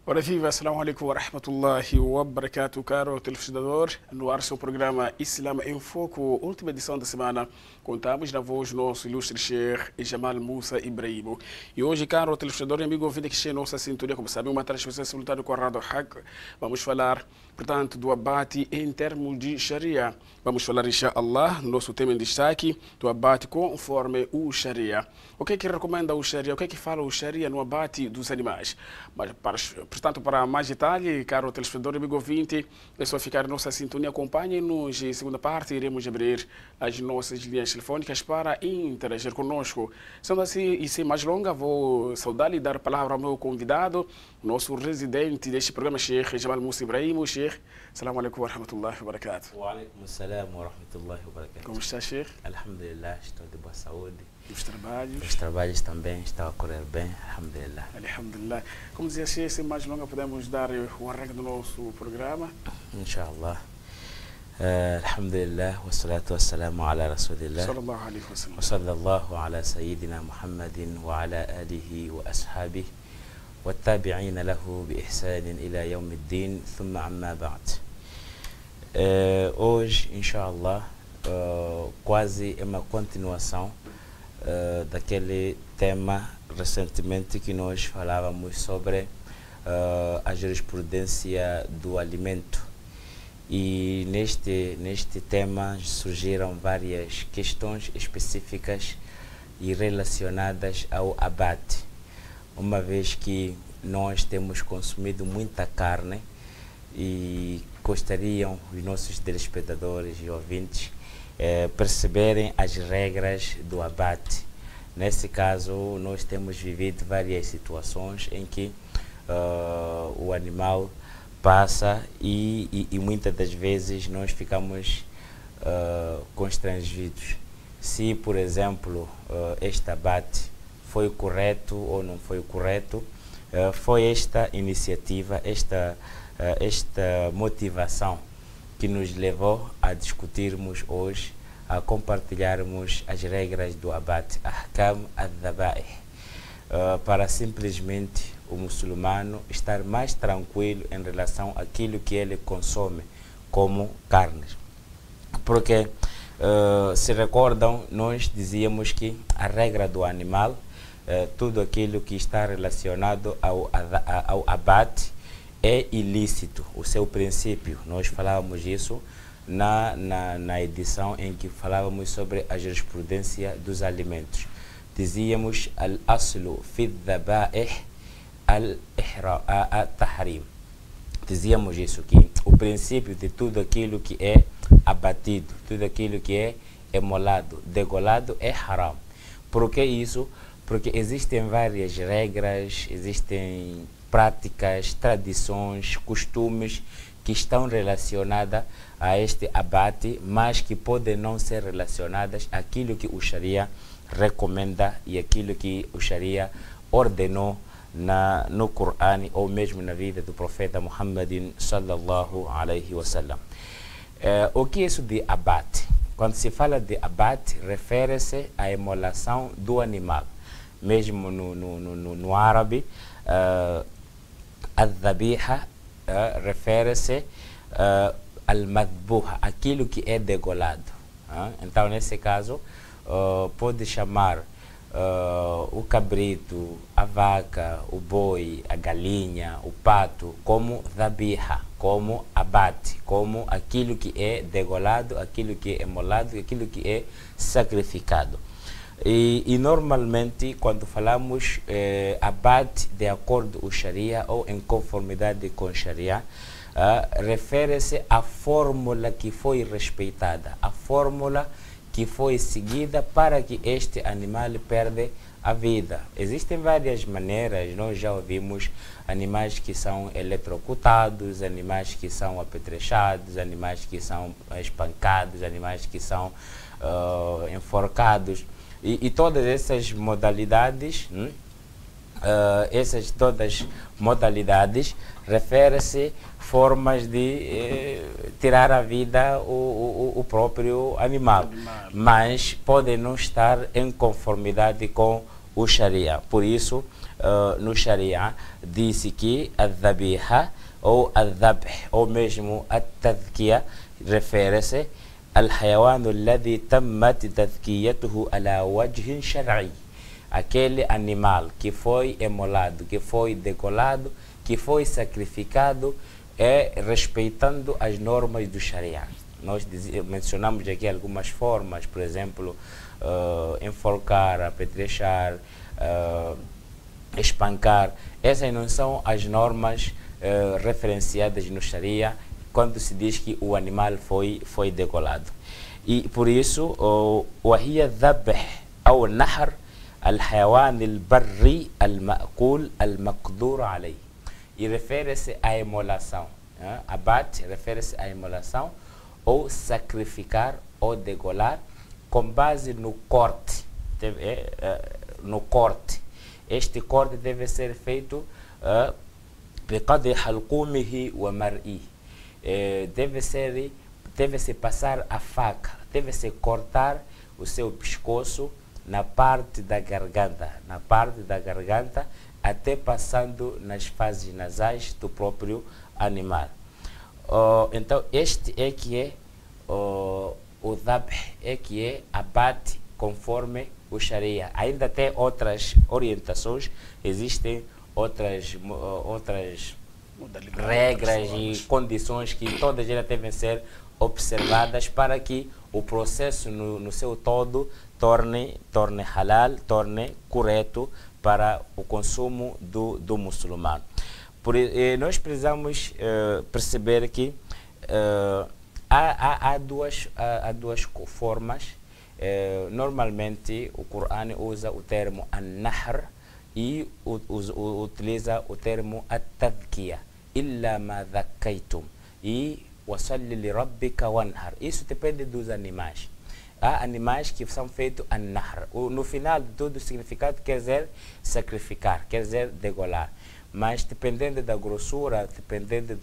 Ora viva, assalamu alaikum wa rahmatullahi wa barakatuh, caro telespectador. No ar seu programa Islam em Foco, última edição da semana. Contamos na voz do nosso ilustre Sheikh Jamal Musa Ibrahim. E hoje, caro telespectador e amigo ouvinte que está em nossa sintonia, como sabem, uma transmissão simultânea com a Rádio Haq. Vamos falar, portanto, do abate em termos de Sharia. Vamos falar, inshallah, nosso tema em destaque, do abate conforme o Sharia. O que é que recomenda o Sharia? O que é que fala o Sharia no abate dos animais? Portanto, para mais detalhe, caro telespectador e amigo ouvinte, é só ficar em nossa sintonia. Acompanhe-nos. Em segunda parte, iremos abrir as nossas linhas telefônicas para interagir conosco. Sendo assim, e sem mais longa, vou saudar e dar a palavra ao meu convidado, nosso residente deste programa, Sheikh Jamal Musa Ibrahim. Sheikh, assalamu alaikum wa rahmatullahi wa barakatuh. Wa alaikum assalam wa rahmatullahi wa barakatuh. Como está, Sheikh? Alhamdulillah, estou de boa saúde. Os trabalhos? Os trabalhos também estão a correr bem, alhamdulillah. Alhamdulillah. Como dizia Sheikh, sem mais longa, podemos dar o arranque do nosso programa? Inshallah. Alhamdulillah, wa salatu wa salamu ala rasulillah. Sallallahu alaihi wa sallam. Wa sallallahu ala sayyidina Muhammadin wa ala alihi wa ashabihi. والتابعين له بإحسان إلى يوم الدين ثم عما بعد. Hoje, inshallah, quase é uma continuação daquele tema recentemente que nós falávamos sobre a jurisprudência do alimento. E neste tema surgiram várias questões específicas e relacionadas ao abate. Uma vez que nós temos consumido muita carne e gostariam os nossos telespectadores e ouvintes perceberem as regras do abate. Nesse caso, nós temos vivido várias situações em que o animal passa e muitas das vezes nós ficamos constrangidos. Se, por exemplo, este abate foi correto ou não foi correto, foi esta iniciativa, esta motivação que nos levou a discutirmos hoje, a compartilharmos as regras do abate, Ahkam al-Dhabaih, para simplesmente o muçulmano estar mais tranquilo em relação àquilo que ele consome como carnes. Porque, se recordam, nós dizíamos que a regra do animal, tudo aquilo que está relacionado ao abate é ilícito, o seu princípio. Nós falávamos isso na edição em que falávamos sobre a jurisprudência dos alimentos. Dizíamos al-aslu fi dhabaih al-tahrim. Dizíamos isso, que o princípio de tudo aquilo que é abatido, tudo aquilo que é emolado, degolado, é haram. Por que isso? Porque existem várias regras, existem práticas, tradições, costumes que estão relacionadas a este abate, mas que podem não ser relacionadas àquilo que o Sharia recomenda e aquilo que o Sharia ordenou no Corão ou mesmo na vida do profeta Muhammadin sallallahu alaihi wasallam. O que é isso de abate? Quando se fala de abate, refere-se à emolação do animal. Mesmo no árabe, al-dhabiha refere-se al-madbuha, aquilo que é degolado. Então, nesse caso, pode chamar o cabrito, a vaca, o boi, a galinha, o pato, como dhabiha, como abate, como aquilo que é degolado, aquilo que é emolado, aquilo que é sacrificado. E normalmente, quando falamos abate de acordo com o Sharia ou em conformidade com o Sharia, refere-se à fórmula que foi respeitada, a fórmula que foi seguida para que este animal perde a vida. Existem várias maneiras, nós já ouvimos animais que são eletrocutados, animais que são apetrechados, animais que são espancados, animais que são enforcados. E todas essas modalidades, refere-se formas de tirar a vida o próprio animal, mas podem não estar em conformidade com o Sharia. Por isso, no Sharia, disse que a dhabiha ou a dhabh, ou mesmo a tadhkiya, refere-se ao حيوان الذي تمت تذكيته على وجه شرعي. Aquele animal que foi emolado, que foi degolado, que foi sacrificado, respeitando as normas do Sharia. Nós mencionamos aqui algumas formas, por exemplo, enforcar, apetrechar, espancar. Essas não são as normas referenciadas no Sharia quando se diz que o animal foi degolado. E por isso, وهي ذبح أو نحر الحيوان البري المأكول المقدور عليه. E refere-se à emolação. Abate refere-se à emolação ou sacrificar ou degolar com base no corte. No corte. Este corte deve ser feito بقدر حلقومه ومرئه. Deve-se passar a faca, deve-se cortar o seu pescoço na parte da garganta, até passando nas fases nasais do próprio animal. Então, este é que é o dhabh, é que é abate conforme o Sharia. Ainda tem outras orientações, existem outras regras e condições que todas elas devem ser observadas para que o processo no seu todo torne halal, torne correto para o consumo do muçulmano. Nós precisamos perceber que há duas formas. Normalmente o Corão usa o termo an-nahr e utiliza o termo at-tadhkiya, illa ma dhakkaytum, e wasalli li rabbika wanhar. Isso depende dos animais. Há animais que são feitos an-nahr. No final de tudo, o significado quer dizer sacrificar, quer dizer degolar. Mas dependendo da grossura, dependendo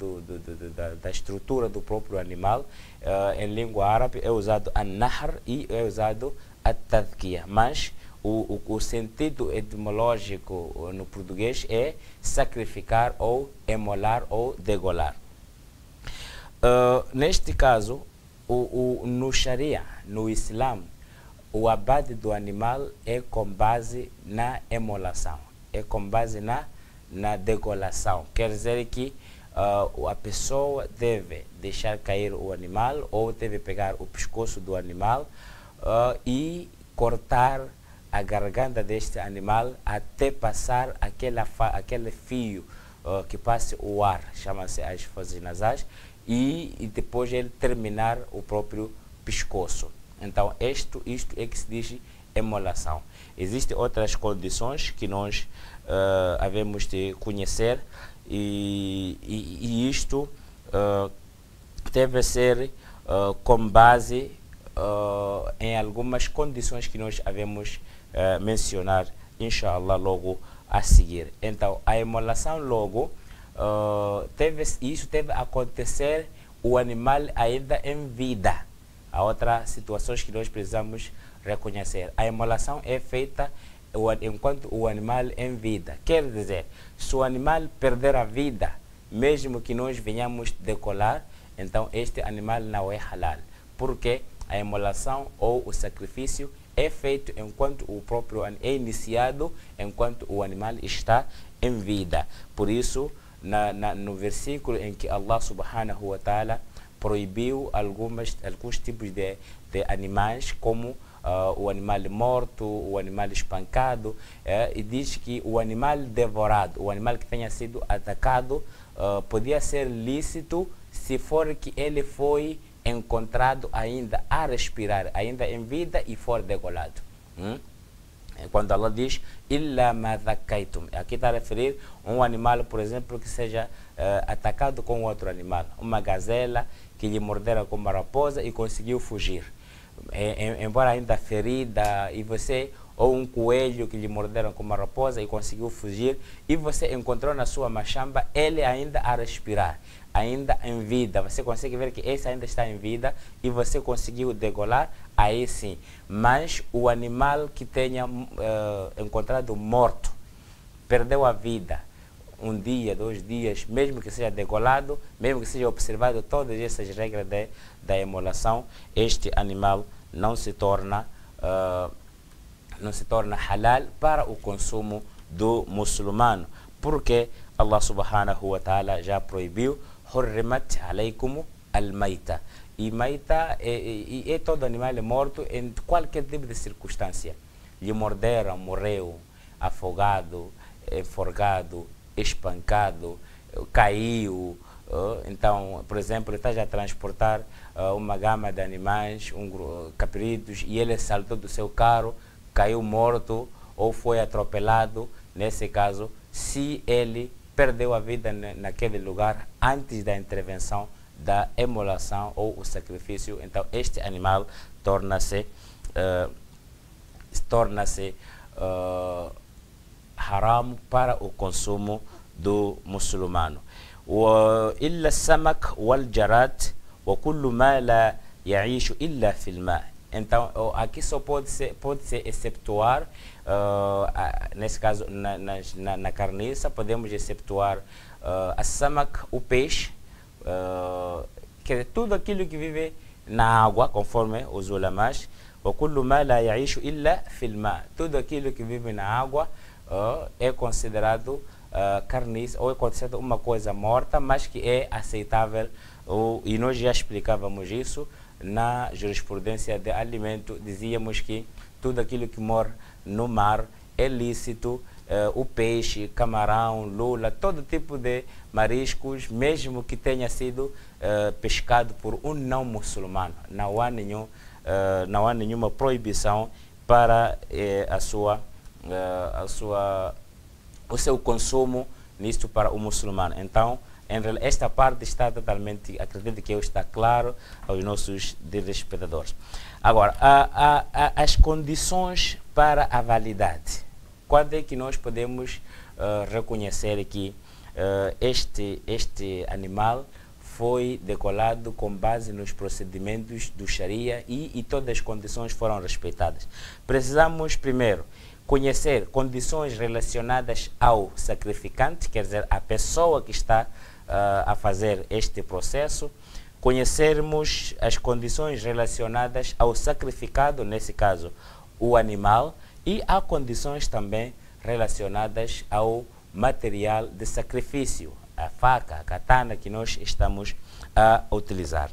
da estrutura do próprio animal, em língua árabe é usado an-nahr e é usado at-tadhkiya. Mas o sentido etimológico no português é sacrificar ou emolar ou degolar. Neste caso, no Sharia, no Islã, o abate do animal é com base na emolação, é com base na degolação. Quer dizer que a pessoa deve deixar cair o animal ou deve pegar o pescoço do animal e cortar a garganta deste animal até passar aquele fio que passe o ar, chama-se as fozes nasais, e depois ele terminar o próprio pescoço. Então isto é que se diz emolação. Existem outras condições que nós havemos de conhecer e isto deve ser com base em algumas condições que nós havemos mencionar, inshallah, logo a seguir. Então, a emolação logo, isso deve acontecer o animal ainda em vida. Há outras situações que nós precisamos reconhecer. A emolação é feita enquanto o animal em vida. Quer dizer, se o animal perder a vida, mesmo que nós venhamos decolar, então este animal não é halal. Porque a emolação ou o sacrifício é feito enquanto o próprio é iniciado, enquanto o animal está em vida. Por isso, no versículo em que Allah subhanahu wa ta'ala proibiu alguns tipos de animais, como o animal morto, o animal espancado, e diz que o animal devorado, o animal que tenha sido atacado, podia ser lícito se for que ele foi encontrado ainda a respirar, ainda em vida e for degolado. Quando Allah diz illa ma dhakkaytum, aqui está a referir um animal, por exemplo, que seja atacado com outro animal, uma gazela que lhe morderam com uma raposa e conseguiu fugir, embora ainda ferida, e você, ou um coelho que lhe morderam com uma raposa e conseguiu fugir, e você encontrou na sua machamba ele ainda a respirar, ainda em vida. Você consegue ver que esse ainda está em vida e você conseguiu degolar. aí sim. Mas o animal que tenha encontrado morto, perdeu a vida, um dia, 2 dias, mesmo que seja degolado, mesmo que seja observado todas essas regras da emolação, este animal não se torna halal para o consumo do muçulmano, porque Allah subhanahu wa ta'ala já proibiu hurrimat alaykum al-maita. E maita é todo animal morto em qualquer tipo de circunstância. Lhe morderam, morreu, afogado, enforcado, espancado, caiu. Então, por exemplo, está a transportar uma gama de animais, cabritos, e ele saltou do seu carro, caiu morto ou foi atropelado. Nesse caso, se ele perdeu a vida naquele lugar antes da intervenção da emolação ou o sacrifício, então este animal torna-se haram para o consumo do muçulmano. إلا السمك والجراد وكل ما لا يعيش إلا في الماء. Então, aqui só pode se exceptuar, nesse caso, na carniça, podemos exceptuar a samak, o peixe, que tudo aquilo que vive na água, conforme os ulamás, وكل ما لا يعيش إلا في الماء. Tudo aquilo que vive na água é considerado carniça, ou é considerado uma coisa morta, mas que é aceitável, e nós já explicávamos isso na jurisprudência de alimento. Dizíamos que tudo aquilo que mora no mar é lícito, o peixe, camarão, lula, todo tipo de mariscos, mesmo que tenha sido pescado por um não muçulmano. Não há nenhuma proibição para o seu consumo nisto para o muçulmano. Então, esta parte está totalmente, acredito que está claro aos nossos telespectadores. Agora, as condições para a validade. Quando é que nós podemos reconhecer que este animal foi decolado com base nos procedimentos do Sharia e todas as condições foram respeitadas? Precisamos, primeiro, conhecer condições relacionadas ao sacrificante, quer dizer, a pessoa que está a fazer este processo, conhecermos as condições relacionadas ao sacrificado, nesse caso, o animal, e há condições também relacionadas ao material de sacrifício, a faca, a katana que nós estamos a utilizar.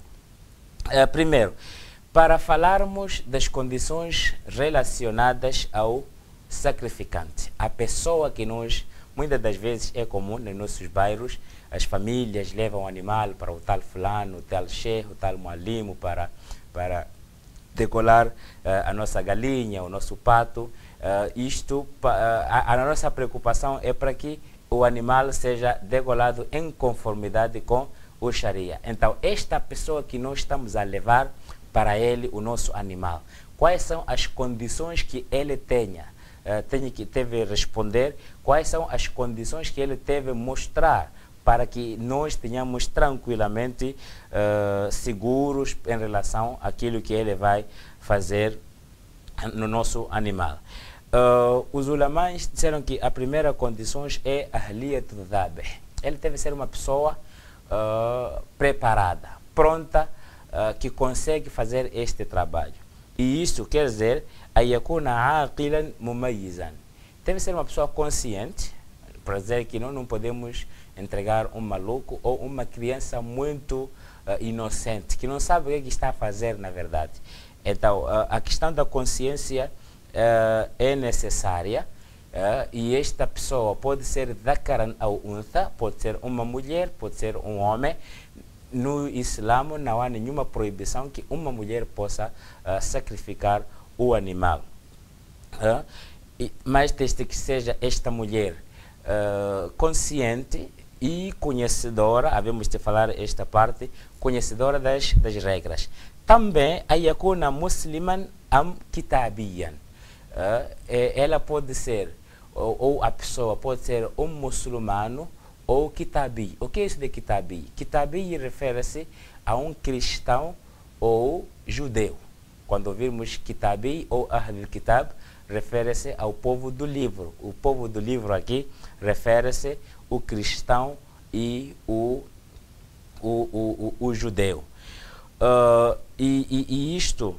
Primeiro, para falarmos das condições relacionadas ao sacrificante, a pessoa que muitas das vezes é comum nos nossos bairros, as famílias levam o animal para o tal fulano, o tal sheikh, o tal mualimo para decolar a nossa galinha, o nosso pato. A nossa preocupação é para que o animal seja degolado em conformidade com o Sharia. Então, esta pessoa que nós estamos a levar para ele o nosso animal, quais são as condições que ele deve responder, quais são as condições que ele deve mostrar para que nós tenhamos tranquilamente seguros em relação àquilo que ele vai fazer no nosso animal. Os ulamães disseram que a primeira condição é ahliyat al-dhabih. Ele deve ser uma pessoa preparada, pronta, que consegue fazer este trabalho. E isso quer dizer ayakuna aqilan mumayyizan. Deve ser uma pessoa consciente, para dizer que não podemos entregar um maluco ou uma criança muito inocente, que não sabe o que está a fazer na verdade. Então, a questão da consciência é necessária, e esta pessoa pode ser dhakaran ou untha, pode ser uma mulher, pode ser um homem. No Islã não há nenhuma proibição que uma mulher possa sacrificar o animal, mas desde que seja esta mulher consciente e conhecedora, havemos de falar esta parte, conhecedora das regras. Também ayakuna musliman am kitabiyan. Ela pode ser, ou a pessoa pode ser um muçulmano ou kitabi. O que é isso de kitabi? Kitabi refere-se a um cristão ou judeu. Quando ouvimos Kitabi ou Ahlul Kitab, refere-se ao povo do livro. O povo do livro aqui refere-se o cristão e o judeu. E isto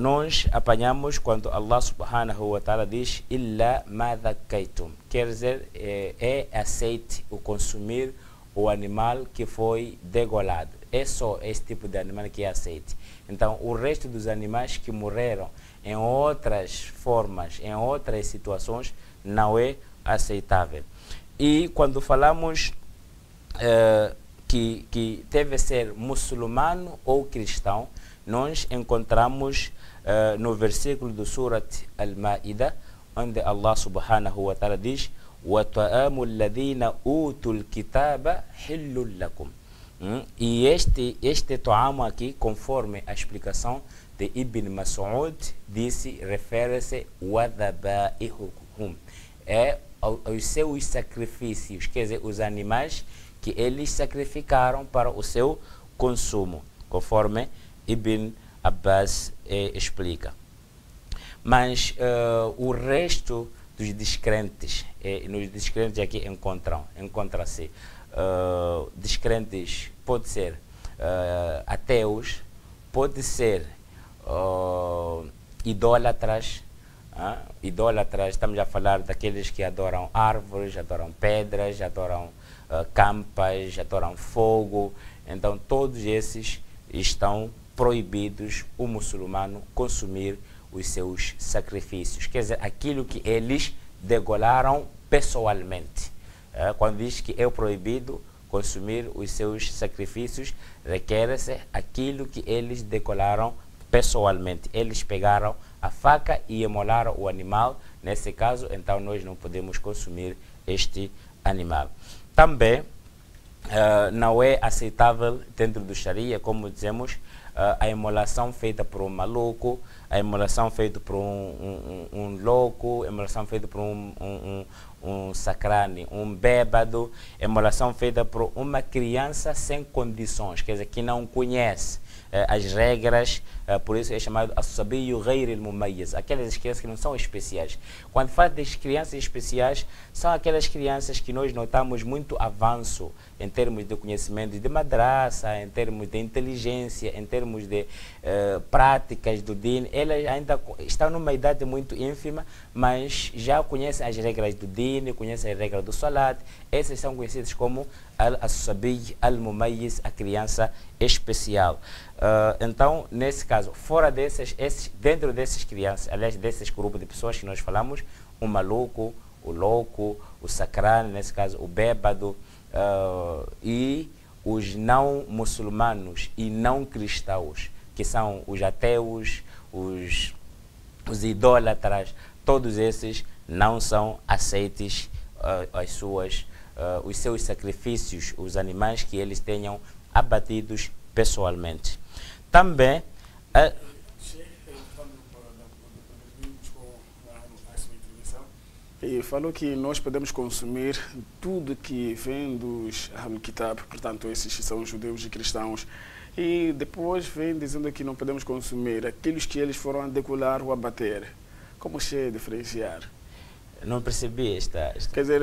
nós apanhamos quando Allah subhanahu wa ta'ala diz Illa ma dhakkaytum. Quer dizer, é aceite o consumir o animal que foi degolado. É só esse tipo de animal que é aceite. Então, o resto dos animais que morreram em outras formas, em outras situações, não é aceitável. E quando falamos que deve ser muçulmano ou cristão, nós encontramos no versículo do Surat Al-Ma'idah, onde Allah subhanahu wa ta'ala diz وَطَعَامُ الَّذِينَ أُوتُوا الْكِتَابَ حِلٌّ لَكُمْ. E este toamo aqui, conforme a explicação de Ibn Mas'ud, disse, refere-se وَذَبَائِهُمْ, é aos seus sacrifícios, quer dizer, os animais que eles sacrificaram para o seu consumo, conforme Ibn Abbas explica. Mas o resto dos descrentes, nos descrentes aqui encontra-se descrentes, pode ser ateus, pode ser idólatras. Idólatras, estamos a falar daqueles que adoram árvores, adoram pedras, adoram campas, adoram fogo. Então todos esses estão proibidos o muçulmano consumir os seus sacrifícios, quer dizer, aquilo que eles degolaram pessoalmente. Quando diz que é proibido consumir os seus sacrifícios, requer-se aquilo que eles degolaram pessoalmente. Eles pegaram a faca e imolaram o animal. Nesse caso, então, nós não podemos consumir este animal. Também não é aceitável dentro do Sharia, como dizemos, a imolação feita por um maluco, a imolação feita por um louco, a imolação feita por um sacrani, um bêbado, a imolação feita por uma criança sem condições, quer dizer, que não conhece as regras, por isso é chamado as-sabiyyu ghayr al-mumayyiz, aquelas crianças que não são especiais. Quando fala das crianças especiais, são aquelas crianças que nós notamos muito avanço em termos de conhecimento de madraça, em termos de inteligência, em termos de práticas do din. Elas ainda estão numa idade muito ínfima, mas já conhecem as regras do din, conhecem as regras do salat. Essas são conhecidas como al-sabiy al-mumayyiz, a criança especial. Então, nesse caso, fora dentro dessas crianças, aliás, desses grupos de pessoas que nós falamos, o maluco, o louco, o sacrano, nesse caso, o bêbado, e os não muçulmanos e não cristãos, que são os ateus, os idólatras, todos esses não são aceites os seus sacrifícios, os animais que eles tenham abatidos pessoalmente. Também e falou que nós podemos consumir tudo que vem dos Ahlul Kitab, portanto esses são judeus e cristãos, e depois vem dizendo que não podemos consumir aqueles que eles foram a degolar ou abater. Como se diferenciar? Não percebi esta... Quer dizer,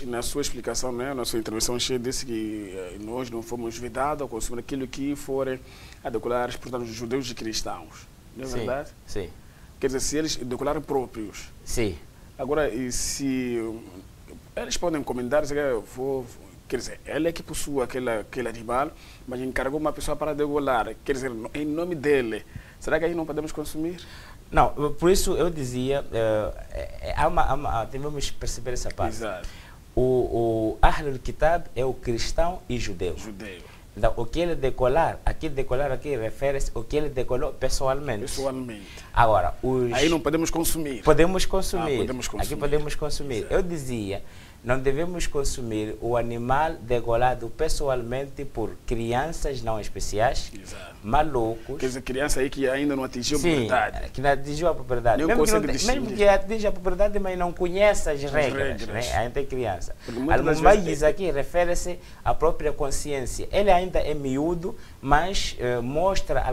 na sua explicação, né, na sua intervenção, disse que nós não fomos vedados a consumir aquilo que forem a decolar, portanto, os judeus e cristãos. Não é verdade? Sim. Quer dizer, se eles decolaram próprios. Sim. Agora, e se eles podem encomendar, quer dizer, ele é que possui aquele animal, mas encarregou uma pessoa para degolar, quer dizer, em nome dele, será que aí não podemos consumir? Não, por isso eu dizia, devemos perceber essa parte. Exato. O Ahlul Kitab é o cristão e judeu. Então, o que ele decolar aqui refere-se ao que ele decolou pessoalmente. Agora, aí não podemos consumir. Podemos consumir. Podemos consumir. Aqui podemos consumir. Exato. Eu dizia não devemos consumir o animal degolado pessoalmente por crianças não especiais, Exato. malucos. Quer dizer, criança aí que ainda não atingiu a Sim, puberdade. que não atingiu a propriedade. Nem Mesmo que, consegue mesmo que atinja a propriedade, mas não conhece as regras, regras. né? Ainda é criança. Porque muitas das Al-Mumayyiz vezes- aqui refere-se à própria consciência. Ele ainda é miúdo, mas mostra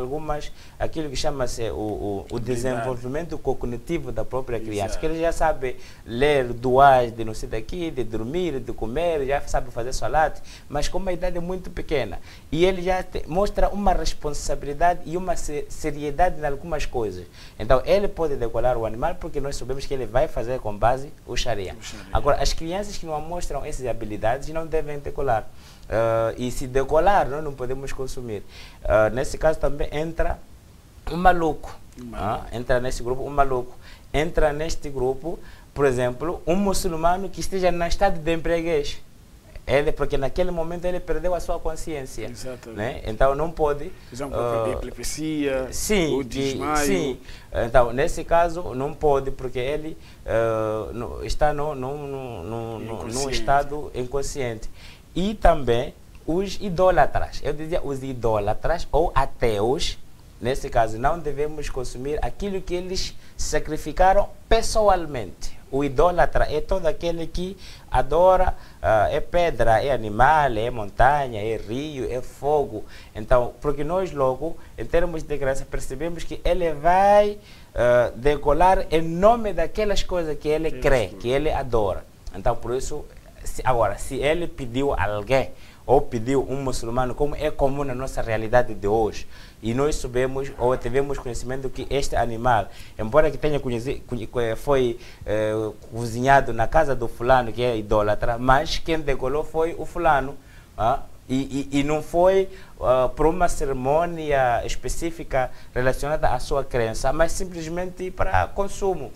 aquilo que chama-se o desenvolvimento cognitivo da própria criança. Exato. Que ele já sabe ler duas de não sei daqui, de dormir, de comer, já sabe fazer salat, mas com uma idade muito pequena. E ele já mostra uma responsabilidade e uma seriedade em algumas coisas. Então, ele pode decolar o animal porque nós sabemos que ele vai fazer com base o Sharia. Agora, as crianças que não mostram essas habilidades não devem decolar. E se decolar, nós não podemos consumir. Nesse caso também entra um maluco. Entra nesse grupo um maluco. Entra neste grupo, por exemplo, um muçulmano que esteja no estado de empreguez. Porque naquele momento ele perdeu a sua consciência. Exatamente. Né? Então não pode... Por exemplo, a epilepsia, sim, o desmaio. Sim. Então, nesse caso, não pode, porque ele está num estado inconsciente. E também os idólatras. Eu dizia os idólatras ou ateus. Nesse caso, não devemos consumir aquilo que eles sacrificaram pessoalmente. O idólatra é todo aquele que adora, é pedra, é animal, é montanha, é rio, é fogo. Então, porque nós logo, em termos de graça, percebemos que ele vai decolar em nome daquelas coisas que ele crê, que ele adora. Então, por isso, agora, se ele pediu a alguém, ou pediu um muçulmano, como é comum na nossa realidade de hoje, e nós sabemos ou tivemos conhecimento que este animal, embora que tenha foi cozinhado na casa do fulano, que é idólatra, mas quem decolou foi o fulano, e não foi por uma cerimônia específica relacionada à sua crença, mas simplesmente para consumo.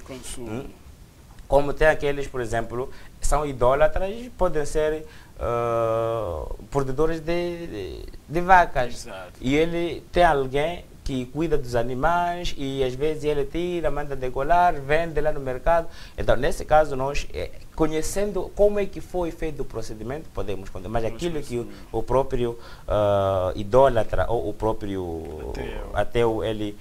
Como tem aqueles, por exemplo, são idólatras, podem ser produtores de vacas. Exato. E ele tem alguém que cuida dos animais e às vezes ele tira, manda decolar, vende lá no mercado. Então, nesse caso, nós, conhecendo como é que foi feito o procedimento, podemos contar. Mas aquilo que o próprio idólatra ou o próprio ateu ele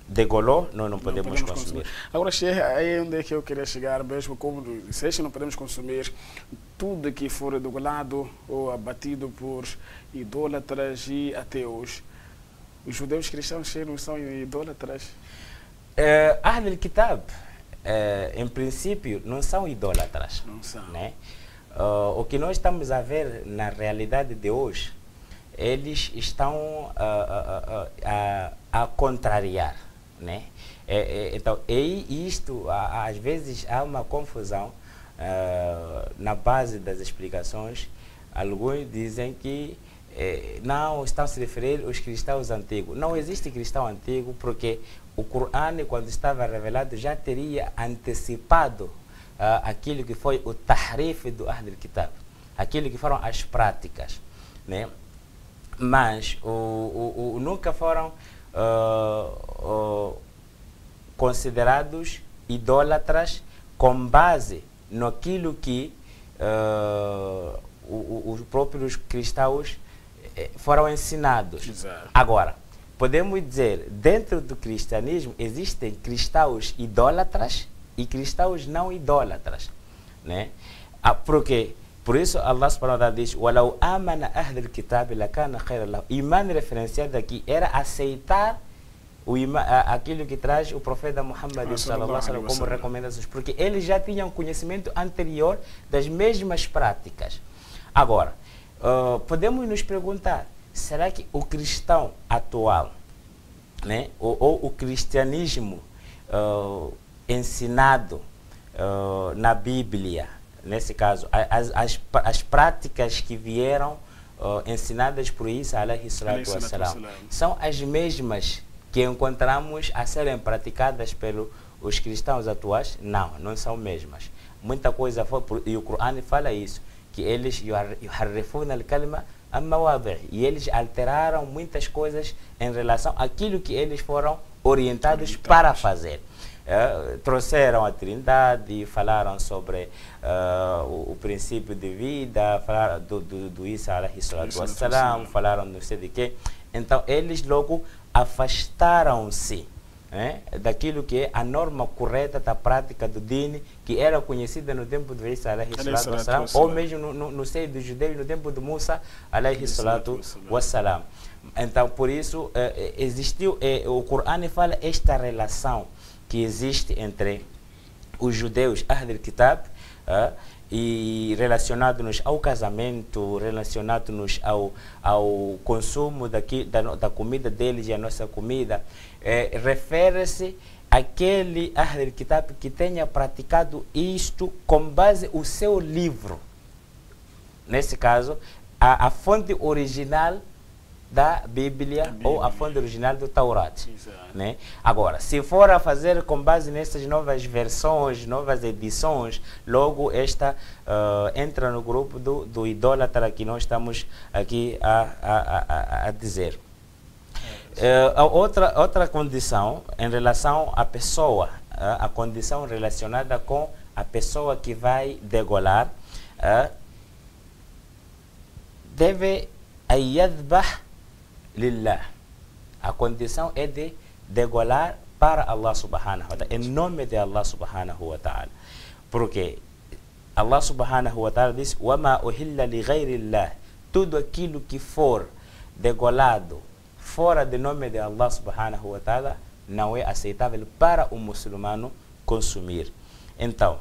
degolou, nós não podemos consumir. Agora, Sheikh, aí é onde é que eu queria chegar, mesmo como disseste, não podemos consumir tudo que for degolado ou abatido por idólatras e ateus. Os judeus cristãos não são idólatras? Ahl al-Kitab, em princípio, não são idólatras. Não são. Né? O que nós estamos a ver na realidade de hoje, eles estão a contrariar. Né? Então, isto, às vezes, há uma confusão na base das explicações. Alguns dizem que não estão a se referir aos cristãos antigos. Não existe cristão antigo porque o Corão, quando estava revelado, já teria antecipado aquilo que foi o tahrif do Ahl al-Kitab, aquilo que foram as práticas. Né? Mas nunca foram considerados idólatras com base naquilo que os próprios cristãos foram ensinados. Exato. Agora, podemos dizer, dentro do cristianismo existem cristãos idólatras e cristãos não idólatras. Né? Porque por isso Allah subhanahu wa ta'ala diz: "Walau amana ahl al-kitab lakana khayran lahu". Iman referenciado aqui era aceitar aquilo que traz o profeta Muhammad sallallahu alaihi wasallam como recomendações, porque eles já tinham conhecimento anterior das mesmas práticas. Agora, podemos nos perguntar, será que o cristão atual, né, ou o cristianismo ensinado na Bíblia, nesse caso, as práticas que vieram ensinadas por Isa alaihi salatu wassalam, são as mesmas que encontramos a serem praticadas pelos cristãos atuais? Não são mesmas. Muita coisa foi, e o Corão fala isso, que eles yuharrifuna al-kalima am-mawadi', e eles alteraram muitas coisas em relação àquilo que eles foram orientados para fazer. trouxeram a Trindade, falaram sobre o princípio de vida, falaram do Isa alayhi salatu wassalam, falaram não sei de quê. Então eles logo afastaram-se daquilo que é a norma correta da prática do Dini, que era conhecida no tempo de Isa alayhi salatu wassalam, ou mesmo no seio dos judeus no tempo de Musa alayhi salatu wassalam. Então por isso existiu, o Corão fala esta relação que existe entre os judeus Ahl al-Kitab e relacionados ao casamento, relacionados ao consumo da comida deles e a nossa comida, refere-se àquele Ahl al-Kitab que tenha praticado isto com base no seu livro. Nesse caso, a fonte original da Bíblia ou a fonte original do Taurat. Né? Agora, se for a fazer com base nessas novas versões, novas edições, logo esta entra no grupo do idólatra que nós estamos aqui a dizer. Outra condição em relação à pessoa, a condição relacionada com a pessoa que vai degolar, deve yadbah lillah. A condição é de degolar para Allah subhanahu wa ta'ala, em nome de Allah subhanahu wa ta'ala. Porque Allah subhanahu wa ta'ala diz: وَمَا أُهِلَّ لِغَيْرِ اللَّهِ. Tudo aquilo que for degolado fora de nome de Allah subhanahu wa ta'ala não é aceitável para o muçulmano consumir. Então,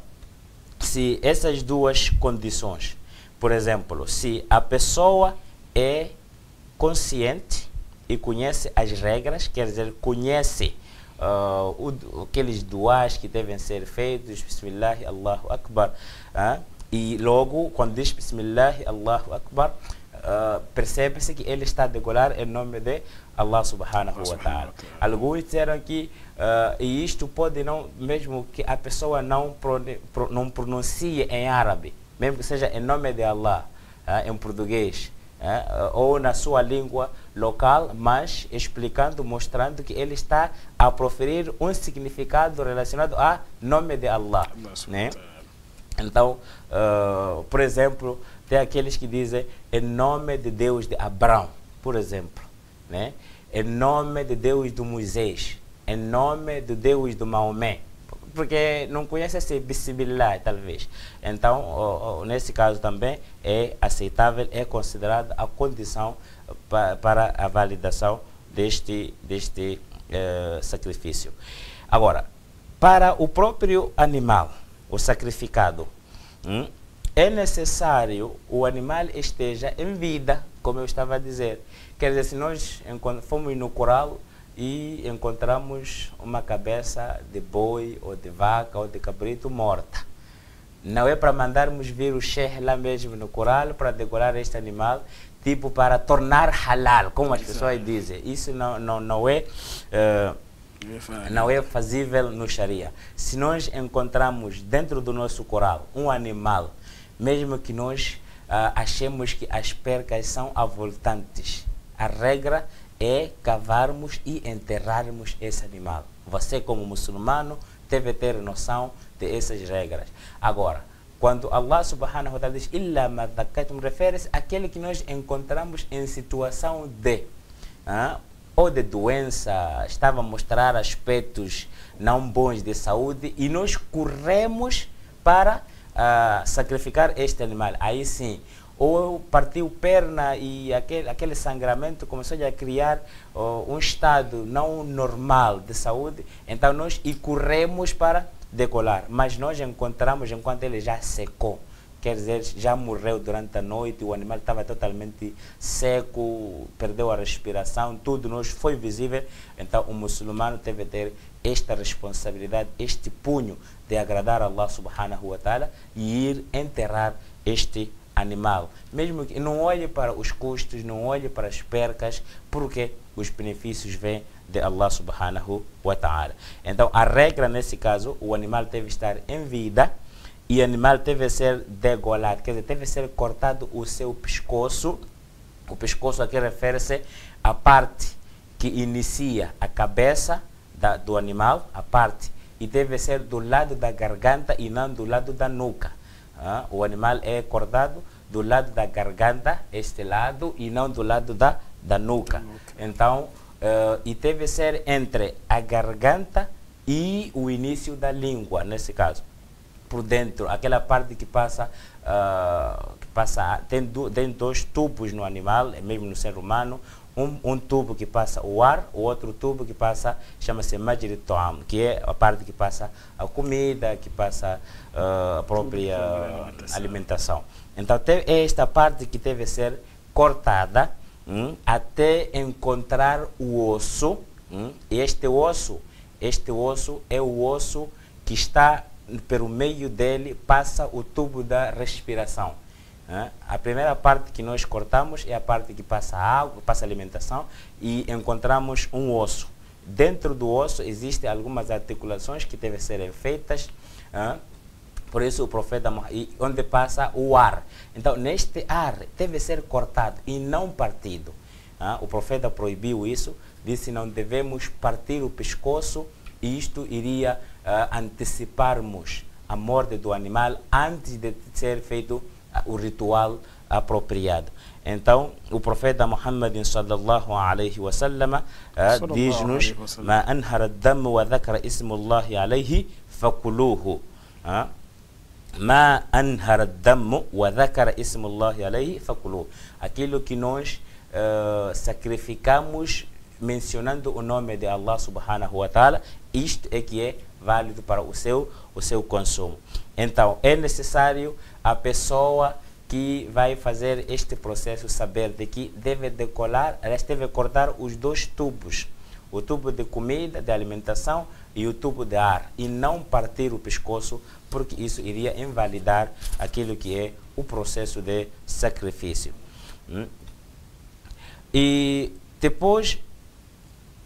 se essas duas condições, por exemplo, se a pessoa é consciente e conhece as regras, quer dizer, conhece aqueles duas que devem ser feitos, Bismillah, Allahu Akbar, e logo, quando diz Bismillah, Allahu Akbar, percebe-se que ele está a degolar em nome de Allah subhanahu wa ta'ala. Alguns disseram que e isto pode não, mesmo que a pessoa não pronuncie em árabe, mesmo que seja em nome de Allah, em português, ou na sua língua local, mas explicando, mostrando que ele está a proferir um significado relacionado a nome de Allah, né? Então, por exemplo, tem aqueles que dizem em nome de Deus de Abraão, por exemplo, né? Em nome de Deus de Moisés, em nome de Deus de Maomé, porque não conhece esse Bismillah, talvez. Então, nesse caso também é aceitável, é considerada a condição para a validação deste sacrifício. Agora, para o próprio animal, o sacrificado, é necessário o animal esteja em vida, como eu estava a dizer. Quer dizer, se nós fomos no curral e encontramos uma cabeça de boi, ou de vaca, ou de cabrito morta, não é para mandarmos vir o sheikh lá mesmo no curral para decorar este animal, tipo para tornar halal, como as pessoas dizem. Isso não é fazível no Sharia. Se nós encontramos dentro do nosso curral um animal, mesmo que nós achemos que as percas são avultantes, a regra é cavarmos e enterrarmos esse animal. Você, como muçulmano, deve ter noção de essas regras. Agora, quando Allah subhanahu wa ta'ala diz illa ma dhakaytum, refere-se àquele que nós encontramos em situação de ou de doença, estava a mostrar aspectos não bons de saúde e nós corremos para sacrificar este animal. Aí sim, ou partiu perna e aquele sangramento começou a criar um estado não normal de saúde, então nós corremos para decolar, mas nós encontramos enquanto ele já secou, quer dizer, já morreu durante a noite, o animal estava totalmente seco, perdeu a respiração, tudo nos foi visível. Então o muçulmano deve ter esta responsabilidade, este punho de agradar a Allah subhanahu wa ta'ala e ir enterrar este animal, mesmo que não olhe para os custos, não olhe para as percas, porque os benefícios vêm de Allah subhanahu wa ta'ala. Então a regra nesse caso, o animal deve estar em vida e o animal deve ser degolado, quer dizer, deve ser cortado o seu pescoço. O pescoço aqui refere-se à parte que inicia a cabeça do animal, a parte e deve ser do lado da garganta e não do lado da nuca. O animal é cortado do lado da garganta, este lado, e não do lado da nuca. Então, e deve ser entre a garganta e o início da língua, nesse caso. Por dentro, aquela parte que passa, tem dois tubos no animal, mesmo no ser humano, um tubo que passa o ar, o outro tubo que passa, chama-se Majri Toam, que é a parte que passa a comida, que passa a própria alimentação. Então, é esta parte que deve ser cortada até encontrar o osso. E este osso é o osso que está pelo meio dele, passa o tubo da respiração. A primeira parte que nós cortamos é a parte que passa água, passa alimentação, e encontramos um osso. Dentro do osso existem algumas articulações que devem ser feitas, por isso o profeta, onde passa o ar. Então, neste ar deve ser cortado e não partido. O profeta proibiu isso, disse não devemos partir o pescoço, e isto iria anteciparmos a morte do animal antes de ser feito o ritual apropriado. Então, o profeta Muhammad sallallahu alaihi wasallam diz-nos: "Ma anhara ad-dam wa dhakara ismullahi alayhi fakuluhu." Ma anhara ad-dam wa dhakara ismullahi alayhi fakuluhu. Aquilo que nós sacrificamos mencionando o nome de Allah subhanahu wa ta'ala, isto é que é válido para o seu consumo. Então, é necessário a pessoa que vai fazer este processo saber de que deve decolar, ela deve cortar os dois tubos, o tubo de comida, de alimentação, e o tubo de ar, e não partir o pescoço, porque isso iria invalidar aquilo que é o processo de sacrifício. E depois,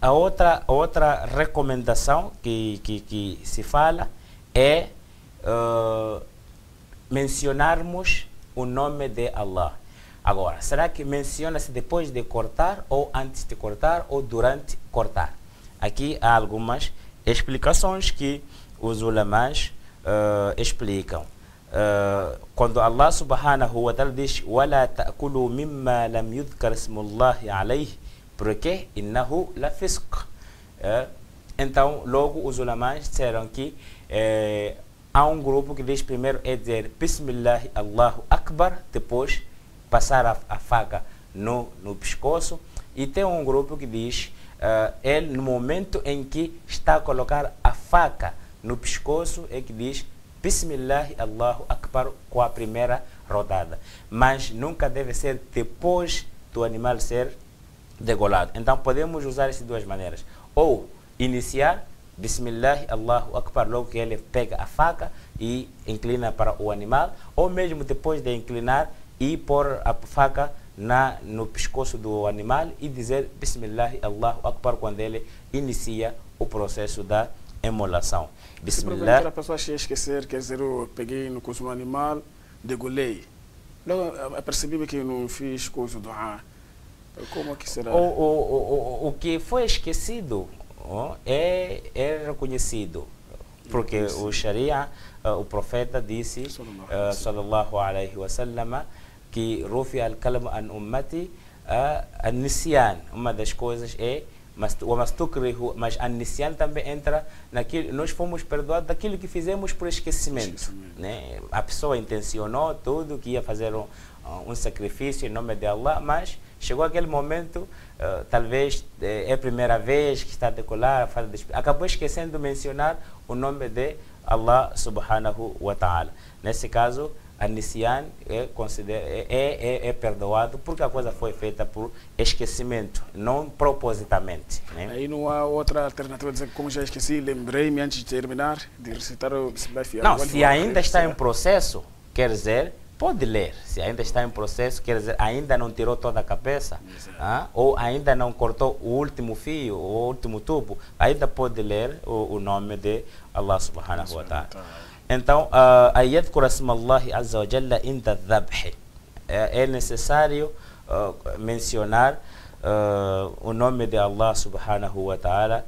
a outra recomendação que se fala é mencionarmos o nome de Allah. Agora, será que menciona-se depois de cortar, ou antes de cortar, ou durante cortar? Aqui há algumas explicações que os ulamás explicam. Quando Allah subhanahu wa ta'ala diz وَلَا تَأْكُلُوا مِمَّا لَمْ يُذْكَرِ اسْمُ اللَّهِ عَلَيْهِ, porque innahu la fisq. Então, logo os ulamás disseram que há um grupo que diz primeiro é dizer Bismillah, Allahu Akbar, depois passar a faca no pescoço, e tem um grupo que diz ele no momento em que está a colocar a faca no pescoço é que diz Bismillah, Allahu Akbar com a primeira rodada, mas nunca deve ser depois do animal ser degolado. Então podemos usar essas duas maneiras, ou iniciar Bismillah, Allahu Akbar, logo que ele pega a faca e inclina para o animal, ou mesmo depois de inclinar e pôr a faca no pescoço do animal e dizer Bismillah, Allahu Akbar quando ele inicia o processo da emolação. Bismillah. Se a pessoa se esquecer, quer dizer, eu peguei no coisa do animal, degolei. Logo eu percebi que eu não fiz coisa do ar. Como que será? O que foi esquecido é reconhecido, porque o Sharia, o profeta disse, sallallahu alaihi wasallam, que rufi al-kalam an ummati an-nisyan. Uma das coisas é mas an-nisyan também entra naquilo, nós fomos perdoados daquilo que fizemos por esquecimento, né? A pessoa intencionou tudo, que ia fazer um sacrifício em nome de Allah, mas chegou aquele momento, talvez é a primeira vez que está a decolar, acabou esquecendo de mencionar o nome de Allah subhanahu wa ta'ala. Nesse caso, a Nisyan é perdoado porque a coisa foi feita por esquecimento, não propositamente, né? Aí não há outra alternativa de dizer que, como já esqueci, lembrei-me antes de terminar de recitar o Bismillah. Não, se ainda está em processo, quer dizer, pode ler. Se ainda está em processo, quer dizer, ainda não tirou toda a cabeça, ou ainda não cortou o último fio, o último tubo, ainda pode ler o nome de Allah subhanahu wa ta'ala. Então, a yadhkura isma Allahi azza wa jalla inda dhabhi. É necessário mencionar o nome de Allah subhanahu wa ta'ala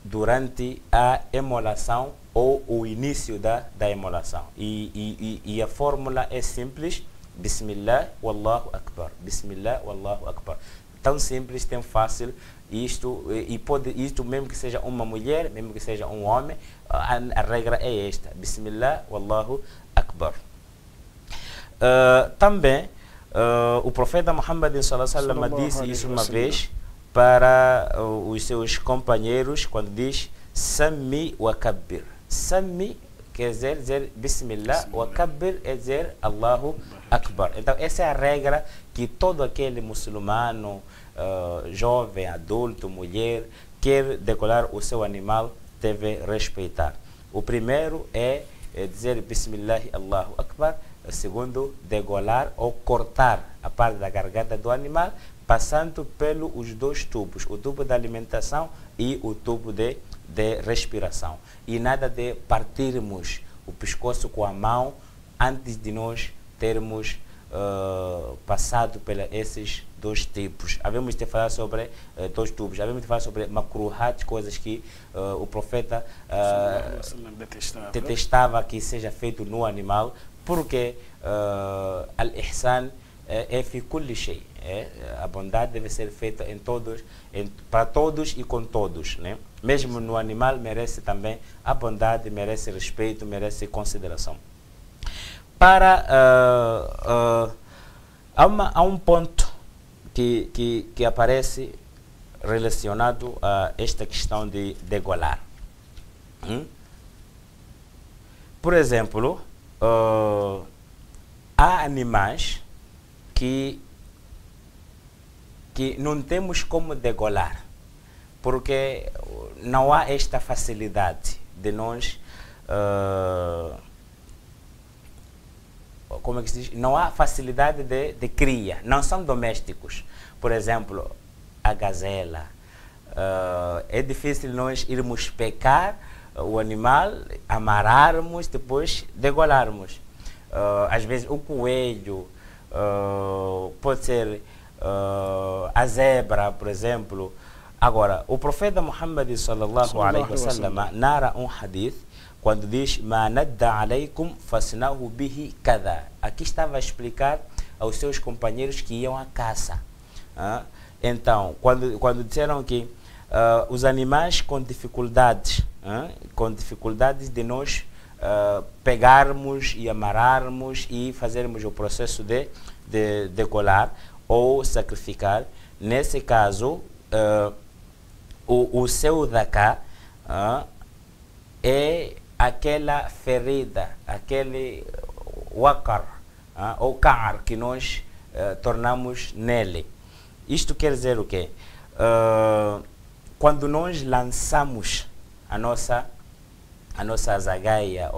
durante a emolação ou o início da emolação. E a fórmula é simples: Bismillah, Wallahu Akbar. Bismillah, Wallahu Akbar. Tão simples, tão fácil. Isto mesmo que seja uma mulher, mesmo que seja um homem, a regra é esta: Bismillah, Wallahu Akbar. Também o profeta Muhammad sallallahu alaihi wasallam disse isso uma vez para os seus companheiros, quando diz Sammi wa Kabbir. Sammi quer dizer Bismillah, wa Kabbir quer dizer Allahu Akbar. Então essa é a regra que todo aquele muçulmano, jovem, adulto, mulher, quer decolar o seu animal, deve respeitar. O primeiro é dizer Bismillah, Allahu Akbar. O segundo, degolar ou cortar a parte da garganta do animal, passando pelos dois tubos, o tubo da alimentação e o tubo de respiração. E nada de partirmos o pescoço com a mão antes de nós termos passado por esses dois tipos. Havemos de falar sobre dois tubos, havemos de falar sobre makruhat, coisas que o profeta detestava que seja feito no animal, porque al-ihsan é fi kulli shay. A bondade deve ser feita para todos e com todos, né? Mesmo no animal merece também a bondade, merece respeito, merece consideração. Há um ponto que aparece relacionado a esta questão de degolar. Por exemplo, há animais que não temos como degolar, porque não há esta facilidade de nós, como é que se diz? Não há facilidade de cria, não são domésticos. Por exemplo, a gazela, é difícil nós irmos pecar o animal, amarrarmos, depois degolarmos. Às vezes o coelho, pode ser a zebra, por exemplo. Agora, o profeta Muhammad sallallahu alaihi wasallam narra um hadith quando diz ma nadda alaykum fasnahu bihi kada. Aqui estava a explicar aos seus companheiros que iam à caça. Então, quando disseram que os animais com dificuldades de nós pegarmos e amarrarmos e fazermos o processo de decolar ou sacrificar, nesse caso o seu dhaka é aquela ferida, aquele wakar ou ka'ar que nós tornamos nele. Isto quer dizer o quê? Quando nós lançamos a nossa zagaia,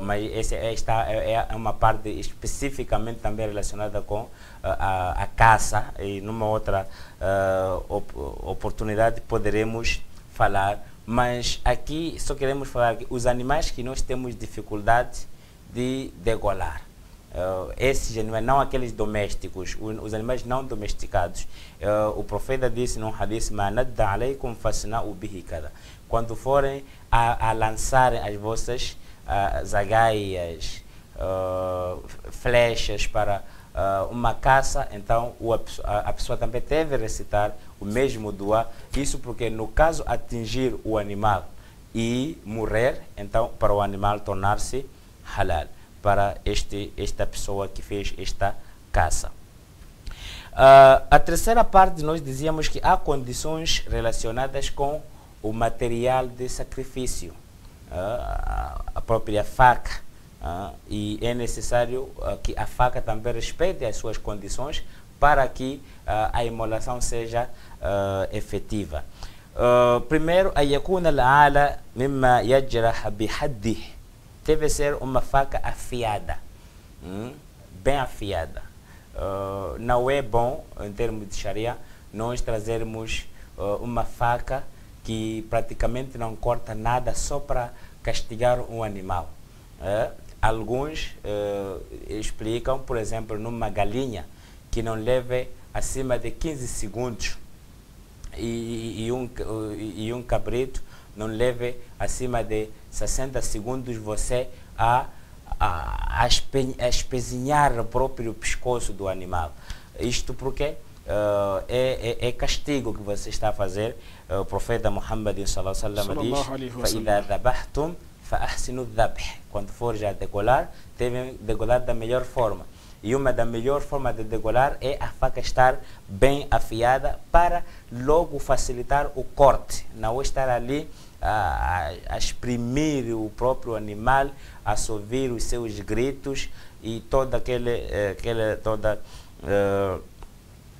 mas esta é uma parte especificamente também relacionada com a caça, e numa outra oportunidade poderemos falar, mas aqui só queremos falar que os animais que nós temos dificuldade de degolar, esses animais, não aqueles domésticos, os animais não domesticados, o profeta disse no hadith ma nadda alaykum fasna'u bihi kada. Quando forem a lançarem as vossas zagaias, flechas para uma caça, então a pessoa também deve recitar o mesmo dua. Isso porque no caso atingir o animal e morrer, então para o animal tornar-se halal para esta pessoa que fez esta caça. A terceira parte, nós dizíamos que há condições relacionadas com o material de sacrifício, a própria faca, e é necessário que a faca também respeite as suas condições para que a imolação seja efetiva. Primeiro, a yakuna al-ala mimma yajrah bihaddih, deve ser uma faca afiada, bem afiada. Não é bom, em termos de Sharia, nós trazermos uma faca que praticamente não corta nada só para castigar um animal. Alguns explicam, por exemplo, numa galinha que não leve acima de 15 segundos e um cabrito não leve acima de 60 segundos você a espezinhar o próprio pescoço do animal. Isto porque é castigo que você está a fazer. O profeta Muhammad sallallahu alaihi wasallam diz: quando for já degolar, devem degolar da melhor forma. E uma da melhor forma de degolar é a faca estar bem afiada para logo facilitar o corte. Não estar ali a exprimir o próprio animal, a ouvir os seus gritos e todo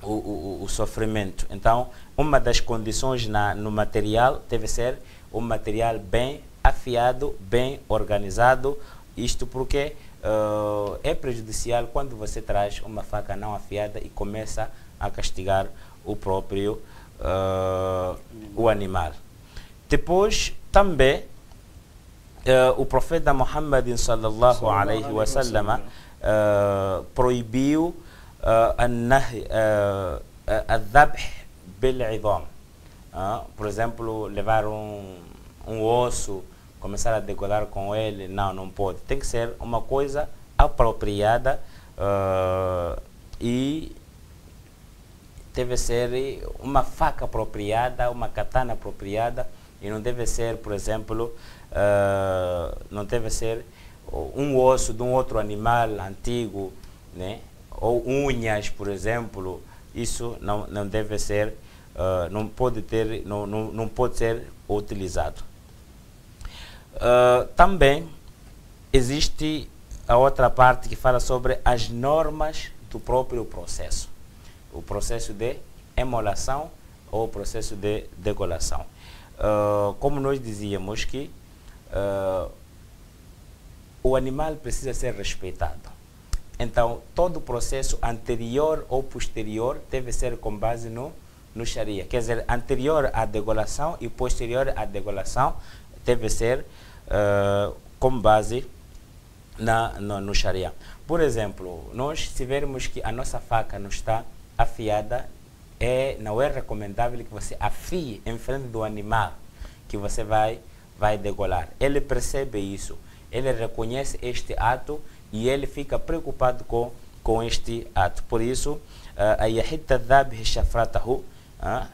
o sofrimento. Então, uma das condições no material deve ser um material bem afiado, bem organizado. Isto porque é prejudicial quando você traz uma faca não afiada e começa a castigar o próprio o animal. Depois, também, o profeta Muhammad sallallahu alaihi wasallam proibiu الذبح بالعظام. Por exemplo, levar um osso, começar a degolar com ele, não pode. Tem que ser uma coisa apropriada e deve ser uma faca apropriada, uma katana apropriada, e não deve ser, por exemplo, não deve ser um osso de um outro animal antigo, né? Ou unhas, por exemplo. Isso não deve ser, não pode ser utilizado. Também existe a outra parte que fala sobre as normas do próprio processo. O processo de emolação ou o processo de degolação. Como nós dizíamos que o animal precisa ser respeitado. Então, todo o processo anterior ou posterior deve ser com base no Sharia. Quer dizer, anterior à degolação e posterior à degolação deve ser com base no Sharia. Por exemplo, nós, se vermos que a nossa faca não está afiada, não é recomendável que você afie em frente do animal que você vai degolar. Ele percebe isso, ele reconhece este ato e ele fica preocupado com este ato. Por isso,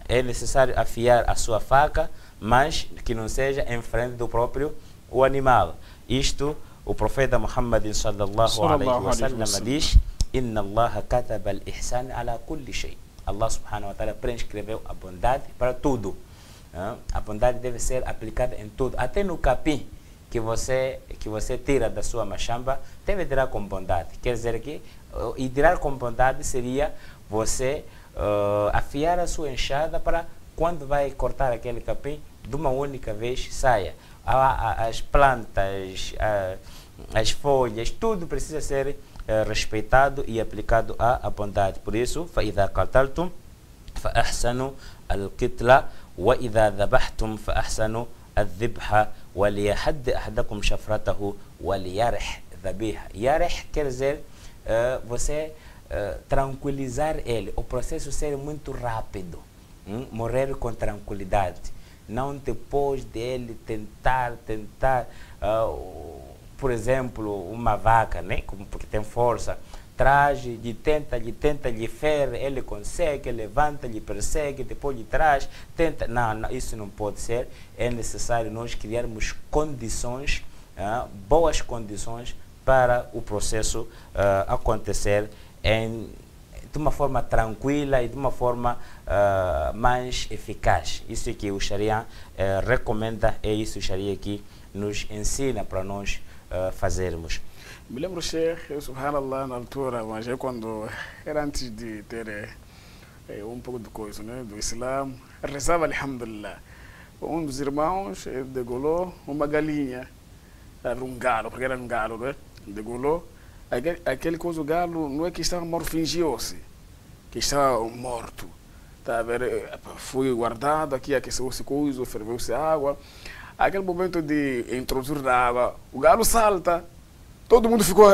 é necessário afiar a sua faca, mas que não seja em frente do próprio o animal. Isto, o profeta Muhammad sallallahu alaihi wasallam diz: Inna Allah kataba al-ihsan ala kulli shay. Allah subhanahu wa ta'ala prescreveu a bondade para tudo. A bondade deve ser aplicada em tudo, até no capim que você tira da sua machamba, deve tirar com bondade. Quer dizer que, e tirar com bondade seria você afiar a sua enxada para quando vai cortar aquele capim, de uma única vez saia. As plantas, as folhas, tudo precisa ser respeitado e aplicado à bondade. Por isso, فَإِذَا قَتَلْتُمْ فَأَحْسَنُوا الْقِتْلَ وَإِذَا ذَبَحْتُمْ فَأَحْسَنُوا الذبح وليحد أحدكم شفرته وليرح ذبيحة. Yarih quer dizer você tranquilizar ele, o processo ser muito rápido, morrer com tranquilidade, não depois dele tentar, por exemplo, uma vaca, né, porque tem força, traz, lhe tenta, lhe fere, ele consegue, levanta, lhe persegue, depois lhe traz, tenta. Não, isso não pode ser. É necessário nós criarmos condições, boas condições para o processo acontecer de uma forma tranquila e de uma forma mais eficaz. Isso é que o Sharia recomenda, é isso o Sharia que nos ensina para nós fazermos. Me lembro, Sheikh, subhanallah, na altura, mas quando era antes de ter um pouco de coisa, né, do Islã, rezava alhamdulillah. Um dos irmãos degolou uma galinha, era um galo, porque era um galo, né? Degolou. Aquele coisa, o galo, não é que estava morto, fingiu-se que estava morto. Tá a ver? Foi guardado aqui, aqueceu-se coisa, ferveu-se água. Aquele momento de introduzir na água, o galo salta. Todo mundo ficou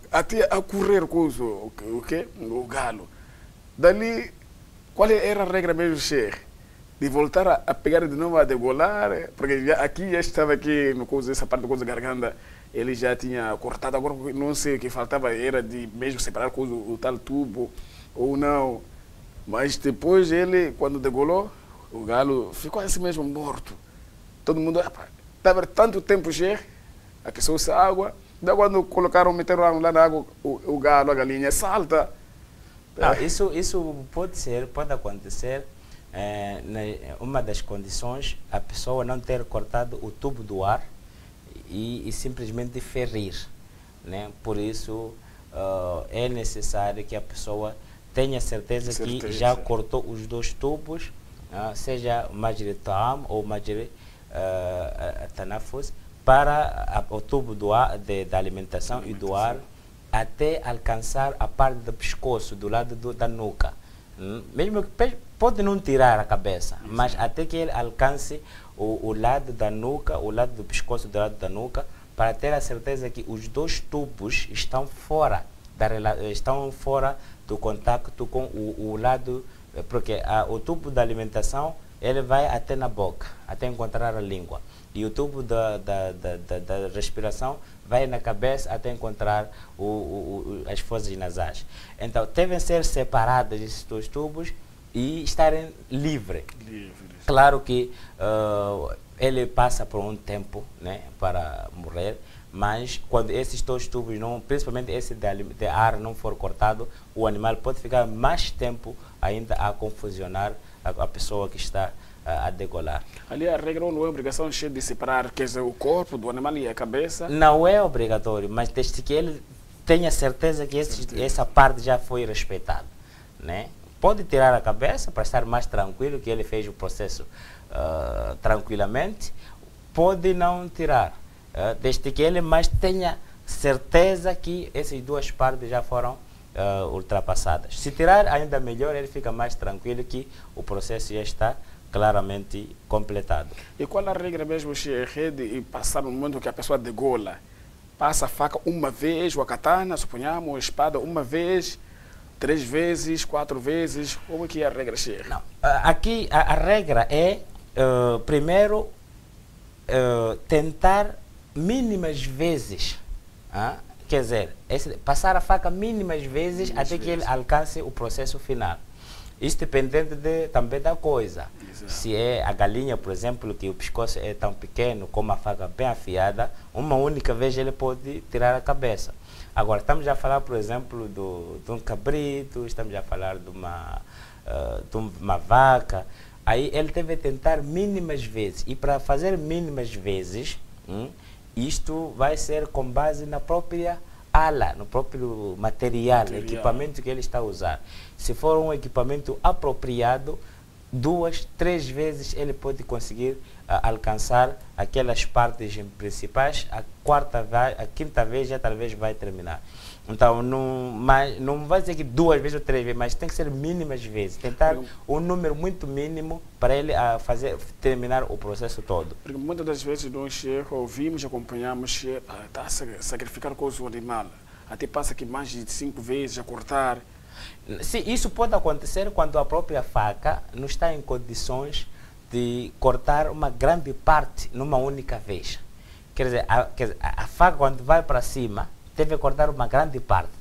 até a correr com o galo. Dali, qual era a regra mesmo, Sheikh? de voltar a pegar de novo a degolar, porque aqui já estava aqui, no coisa, essa parte da coisa da garganta, ele já tinha cortado, agora não sei o que faltava, era de mesmo separar o tal tubo ou não. Mas depois ele, quando degolou, o galo ficou assim mesmo morto. Todo mundo, estava tanto tempo já, aqueceu-se a água, daí quando colocaram, meteram lá na água, o galo, a galinha, salta. Não, isso pode acontecer. Uma das condições, a pessoa não ter cortado o tubo do ar e simplesmente ferir, né? Por isso, é necessário que a pessoa tenha certeza que já cortou os dois tubos, seja o Majri Ta'am ou o Majri Tanafus, para o tubo do ar, da alimentação e do ar, até alcançar a parte do pescoço, do lado da nuca. Mesmo que pode não tirar a cabeça, mas até que ele alcance o lado da nuca, o lado do pescoço, do lado da nuca, para ter a certeza que os dois tubos estão fora do contacto com o lado, porque o tubo da alimentação ele vai até na boca, até encontrar a língua, e o tubo da respiração vai na cabeça até encontrar as fosas nasais. Então, devem ser separados esses dois tubos e estarem livres. Claro que ele passa por um tempo, né, para morrer, mas quando esses dois tubos, principalmente esse de ar, não for cortado, o animal pode ficar mais tempo ainda a confusionar a pessoa que está a degolar. Ali a regra não é obrigação de separar, quer dizer, o corpo do animal e a cabeça? Não é obrigatório, mas desde que ele tenha certeza que essa parte já foi respeitada, né? Pode tirar a cabeça para estar mais tranquilo, que ele fez o processo tranquilamente. Pode não tirar, desde que ele mais tenha certeza que essas duas partes já foram ultrapassadas. Se tirar, ainda melhor, ele fica mais tranquilo que o processo já está claramente completado. E qual a regra mesmo, Sheikh, e passar no momento que a pessoa degola? Passa a faca uma vez, ou a katana, suponhamos, a espada uma vez, 3 vezes, 4 vezes? Como que é a regra, Sheikh? Não, aqui a regra é, primeiro, tentar mínimas vezes, quer dizer, passar a faca mínimas vezes até que ele alcance o processo final. Isso dependendo também da coisa. Exato. Se é a galinha, por exemplo, que o pescoço é tão pequeno, com uma faca bem afiada, uma única vez ele pode tirar a cabeça. Agora, estamos a falar, por exemplo, de um cabrito, estamos a falar de uma vaca. Aí ele deve tentar mínimas vezes. E para fazer mínimas vezes, isto vai ser com base na própria ala, no próprio material, equipamento que ele está a usar. Se for um equipamento apropriado, 2, 3 vezes ele pode conseguir alcançar aquelas partes principais. A quinta vez já talvez vai terminar. Então, não vai dizer que 2 vezes ou 3 vezes, mas tem que ser mínimas vezes. Tentar um número muito mínimo para ele terminar o processo todo. Porque muitas das vezes nós ouvimos, acompanhamos, está a sacrificar coisa do animal. Até passa que mais de 5 vezes a cortar. Sim, isso pode acontecer quando a própria faca não está em condições de cortar uma grande parte numa única vez. Quer dizer, a faca quando vai para cima, deve cortar uma grande parte.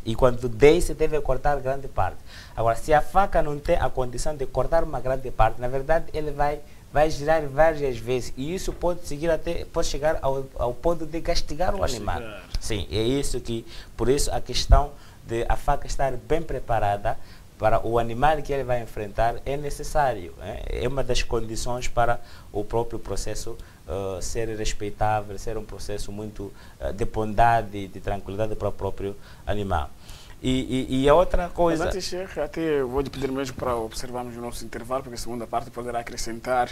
E quando desce, deve cortar grande parte. Agora, se a faca não tem a condição de cortar uma grande parte, na verdade, ele vai girar várias vezes. E isso pode chegar ao ponto de castigar o animal. Sim, é isso que, por isso a questão de a faca estar bem preparada para o animal que ele vai enfrentar é necessário. É uma das condições para o próprio processo ser respeitável, ser um processo muito de bondade, de tranquilidade para o próprio animal. E a outra coisa... Mas antes, Sheikh, até vou lhe pedir mesmo para observarmos o nosso intervalo, porque a segunda parte poderá acrescentar.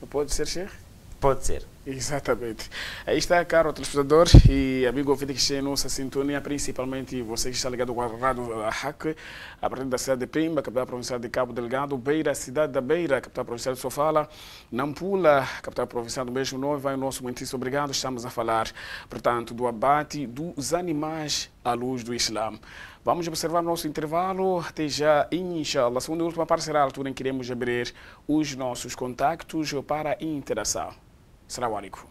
Pode ser, Sheikh? Pode ser. Exatamente. Aí está, caro telespectador e amigo ouvinte que está em nossa sintonia, principalmente você que está ligado com a Rádio Hack, a partir da cidade de Pemba, capital provincial de Cabo Delgado, Beira, cidade da Beira, capital provincial de Sofala, Nampula, capital provincial do Beijo Novo, vai o nosso muitíssimo obrigado. Estamos a falar, portanto, do abate dos animais à luz do Islã. Vamos observar o nosso intervalo. Até já, inshallah. A segunda e última parte será a altura em que iremos abrir os nossos contactos para interação. Assalamu alaikum.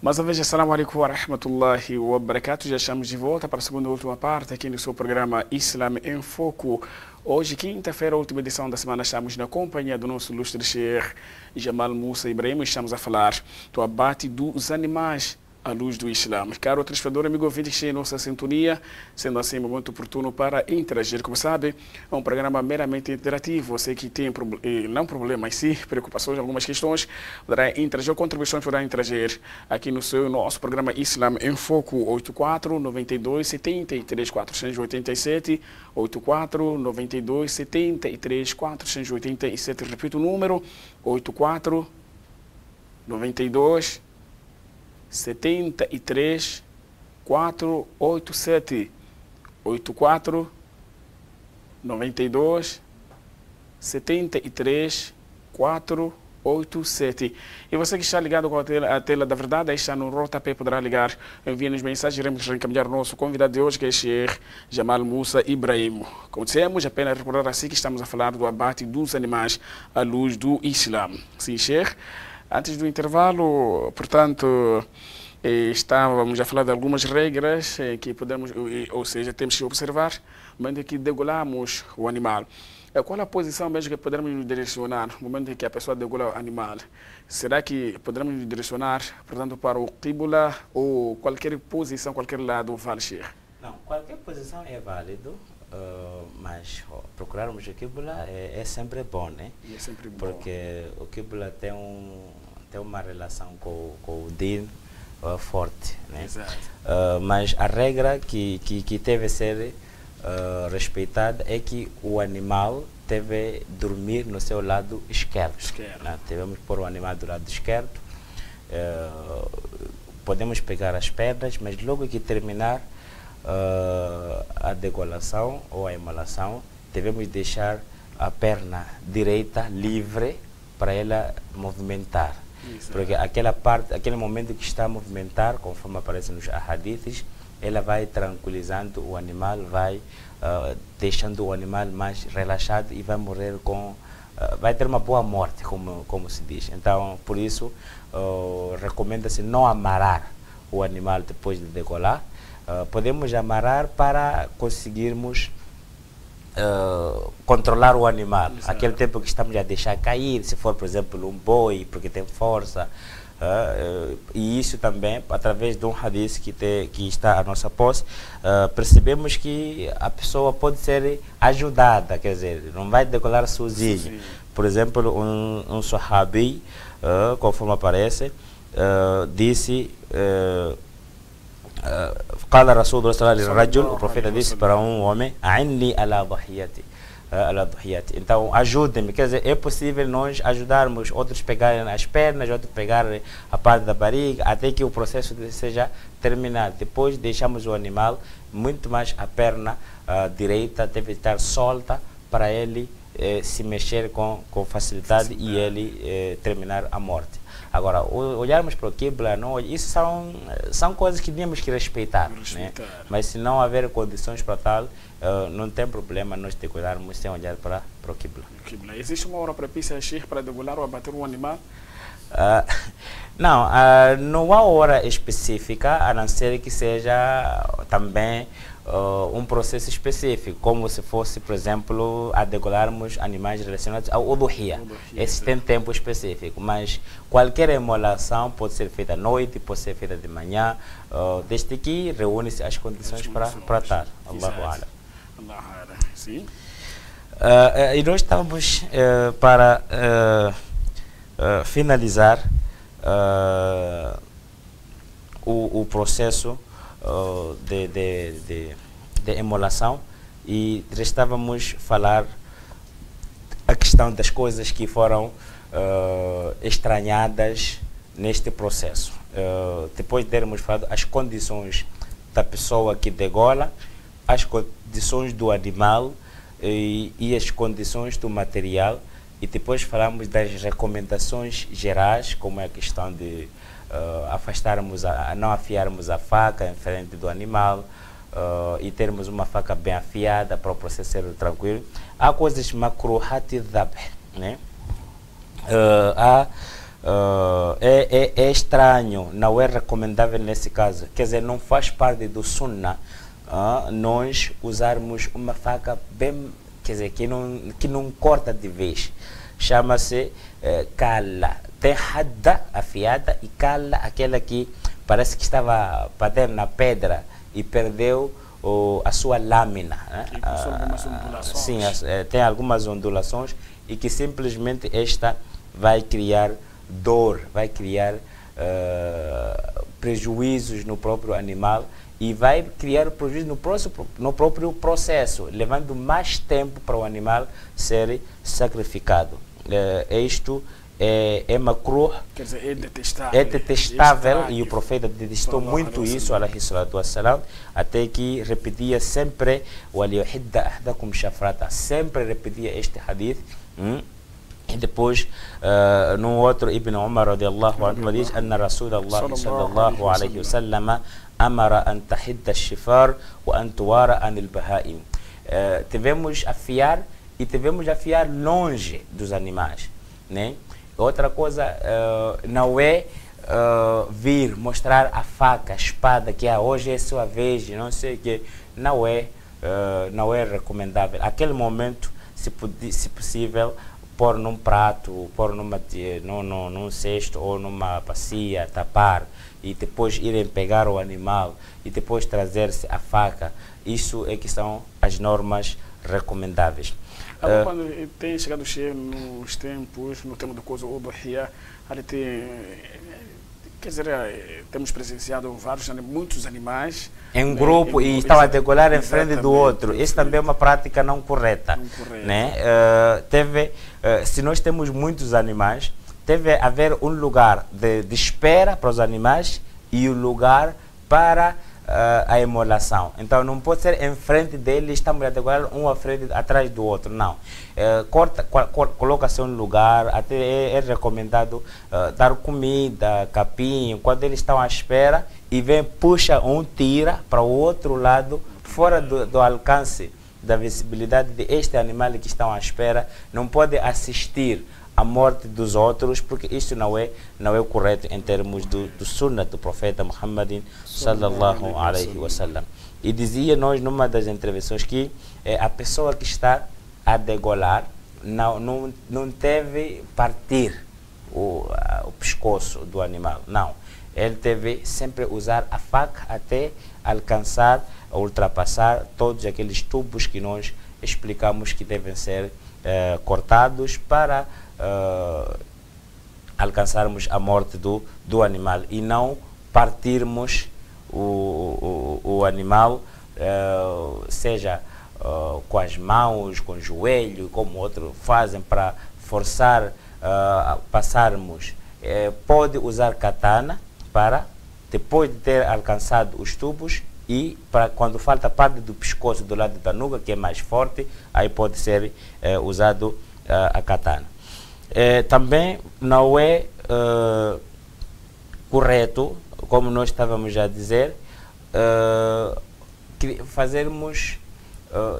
Mais uma vez, assalamu alaikum wa rahmatullahi wa barakatuh. Já estamos de volta para a segunda e última parte aqui no seu programa Islam em Foco. Hoje, quinta-feira, última edição da semana, estamos na companhia do nosso ilustre Sheikh Jamal Musa Ibrahim. Estamos a falar do abate dos animais à luz do Islã. Caro telespectador, amigo ouvinte que está em nossa sintonia, sendo assim um momento oportuno para interagir. Como sabe, é um programa meramente interativo. Você que tem não problemas, sim, preocupações, algumas questões, poderá interagir, contribuições poderá interagir aqui no nosso programa Islam em Foco, 84 92 73 487, 84 92 73 487. Repito o número, 84 92 73 487, 84 92 73 487. E você que está ligado com a tela da verdade, aí está no rodapé, poderá ligar, enviar-nos mensagens, iremos reencaminhar o nosso convidado de hoje, que é Sheikh Jamal Musa Ibrahim. Como dissemos, apenas recordar assim que estamos a falar do abate dos animais à luz do Islã. Sim, Sheikh. Antes do intervalo, portanto, estávamos a falar de algumas regras que podemos, ou seja, temos que observar, mas que degolamos o animal. Qual a posição mesmo que podemos nos direcionar no momento em que a pessoa degola o animal? Será que podemos nos direcionar, portanto, para o qibla ou qualquer posição, qualquer lado vale, Sheikh? Não, qualquer posição é válido. Mas procurarmos o qibla é sempre bom, né? É sempre bom. Porque o qibla tem uma relação com o din forte, né? Exato. Mas a regra que deve ser respeitada é que o animal deve dormir no seu lado esquerdo. Né? Devemos pôr o animal do lado esquerdo. Podemos pegar as pernas, mas logo que terminar a degolação ou a imolação, devemos deixar a perna direita livre para ela movimentar. Isso. Porque aquele momento que está a movimentar, conforme aparece nos hadiths, ela vai tranquilizando o animal, vai deixando o animal mais relaxado e vai morrer vai ter uma boa morte, como se diz. Então, por isso, recomenda-se não amarrar o animal depois de degolar. Podemos amarrar para conseguirmos controlar o animal. Exato. Aquele tempo que estamos a deixar cair, se for, por exemplo, um boi, porque tem força. E isso também, através de um hadith que está à nossa posse, percebemos que a pessoa pode ser ajudada, quer dizer, não vai decolar sozinho. Sim. Por exemplo, um sahabi, conforme aparece, disse... قال رسول الله صلى الله عليه وسلم, o profeta disse para um homem, "A'inni ala dhahiyati." Então, ajude-me. Quer dizer, é possível nós ajudarmos outros pegarem as pernas, outros pegarem a parte da barriga, até que o processo seja terminado. Depois deixamos o animal, muito mais a perna direita deve estar solta para ele se mexer com facilidade e ele terminar a morte. Agora, olharmos para o qibla, não, isso são coisas que temos que respeitar. Né? Mas se não haver condições para tal, não tem problema nós te cuidarmos sem olhar para o qibla. Existe uma hora propícia, Sheikh, para degolar ou abater um animal? Ah, não, não há hora específica, a não ser que seja também um processo específico, como se fosse, por exemplo, a degolarmos animais relacionados ao udhuhiya. Esse tem tempo específico, mas qualquer emolação pode ser feita à noite, pode ser feita de manhã, desde que reúne-se as condições para tal. Allahu A'lam. Sim. E nós estamos para finalizar o processo de emolação, e restávamos falar a questão das coisas que foram estranhadas neste processo. Depois de termos falado as condições da pessoa que degola, as condições do animal e as condições do material, e depois falamos das recomendações gerais, como é a questão de não afiarmos a faca em frente do animal, e termos uma faca bem afiada para o processo ser tranquilo. Há coisas makruhat dhabh, né? É estranho, não é recomendável nesse caso, quer dizer, não faz parte do sunnah nós usarmos uma faca bem, quer dizer, que não corta de vez. Chama-se kala. Tem hadda, afiada, e kala, aquela que parece que estava batendo na pedra e perdeu a sua lâmina. Né? Algumas ondulações. Sim, tem algumas ondulações, e que simplesmente esta vai criar dor, vai criar prejuízos no próprio animal, e vai criar prejuízo no próprio processo, levando mais tempo para o animal ser sacrificado. Isto é makruh, quer dizer, é detestável, e o profeta detestou muito isso, alaihi salatu wassalam, até que repetia sempre, sempre repetia este hadith. E depois, num outro, Ibn Umar radiallahu anhu diz: "Anna Rasulullah sallallahu alaihi wasallam amara an tahidda ash-shifar wa an tuwara anil bahaim." Devemos afiar, e devemos afiar longe dos animais, né? Outra coisa, não é vir mostrar a faca, a espada, que hoje é sua vez, não sei o que. Não é recomendável. Aquele momento, se possível, pôr num prato, pôr num cesto ou numa bacia, tapar, e depois irem pegar o animal e depois trazer-se a faca. Isso é que são as normas recomendáveis. Quando tem chegado cheio nos tempos, no tema do coisa udhuhiya, quer dizer, temos presenciado muitos animais em grupo, e estava a degolar em frente do outro. Isso também é uma prática não correta. Né? Se nós temos muitos animais, deve haver um lugar de espera para os animais e um lugar para a emolação. Então não pode ser em frente deles, estamos a degolar um à frente, atrás do outro, não. Coloca-se um lugar, até é recomendado dar comida, capim, quando eles estão à espera, e vem, puxa tira para o outro lado, fora do alcance da visibilidade de este animal que estão à espera, não pode assistir a morte dos outros, porque isto não é correto em termos do sunnah do profeta Muhammadin sallallahu alaihi wasallam. E dizia nós numa das intervenções que a pessoa que está a degolar não deve partir o pescoço do animal, não. Ele deve sempre usar a faca até alcançar, ultrapassar todos aqueles tubos que nós explicamos que devem ser cortados para alcançarmos a morte do animal, e não partirmos o animal, seja com as mãos, com o joelho, como outros fazem para forçar passarmos. Pode usar katana para, depois de ter alcançado os tubos, e para quando falta parte do pescoço do lado da nuca, que é mais forte, aí pode ser usado a katana. Também não é correto, como nós estávamos a dizer, fazermos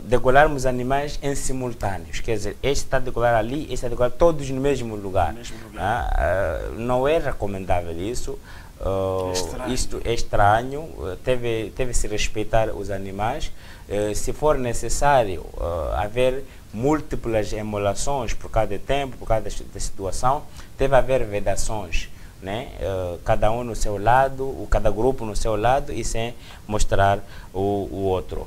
degolarmos animais em simultâneos, quer dizer, este está a degolar ali, este está a degolar todos no mesmo lugar. Não é recomendável isso. Isto é estranho, deve-se respeitar os animais. Se for necessário haver múltiplas emulações por cada tempo, por cada situação, deve haver vedações, né? Cada um no seu lado, cada grupo no seu lado e sem mostrar o outro.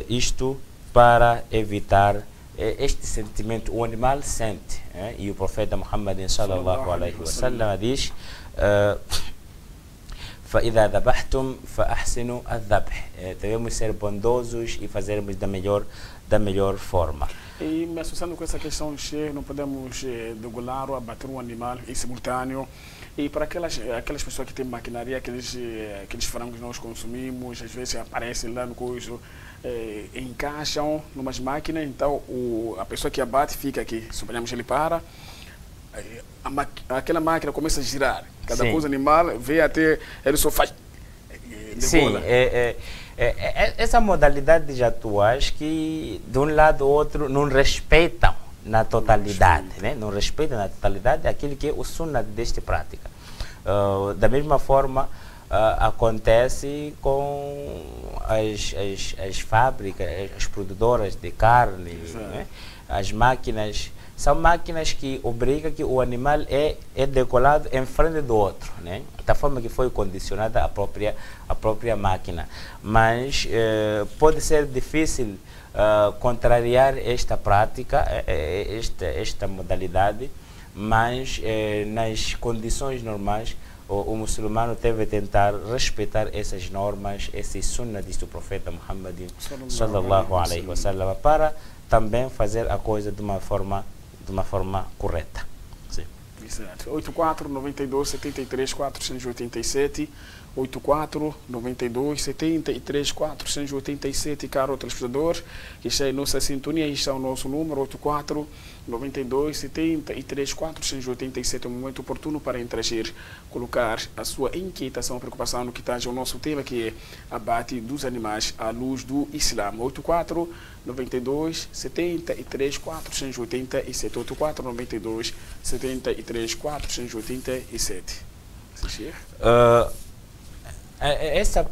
Isto para evitar este sentimento. O animal sente, e o profeta Muhammad sallallahu alaihi wasallam diz: فإذا ذبحتم فأحسنوا الذبح. Devemos ser bondosos e fazermos da melhor forma. E me associando com essa questão, não podemos degolar ou abater um animal em simultâneo. E para aquelas pessoas que têm maquinaria, aqueles frangos que nós consumimos, às vezes aparecem lá no coiso, encaixam numas máquinas, então a pessoa que abate fica aqui, suponhamos ele para, aquela máquina começa a girar, cada coisa animal vê até, ele só faz, degola. Sim, essa modalidade de atuais que de um lado ou outro não respeitam na totalidade, né? Não respeitam na totalidade aquilo que é o sunnah desta prática. Da mesma forma, acontece com as fábricas, as produtoras de carne, né? As máquinas, são máquinas que obrigam que o animal é decolado em frente do outro, né? Da forma que foi condicionada a própria máquina. Mas pode ser difícil contrariar esta prática, esta modalidade, mas nas condições normais o muçulmano deve tentar respeitar essas normas, esses sunnah do profeta Muhammad sallallahu alaihi wasallam, para também fazer a coisa de uma forma correta. Sim. 84 92 73 487 84 92 73 487, caro telespectador, que está em nossa sintonia, está o nosso número 84 92 73 487. É um momento oportuno para interagir, colocar a sua inquietação, preocupação no que tange ao nosso tema, que é abate dos animais à luz do Islã. 84 92 73 487 84 92 73 487.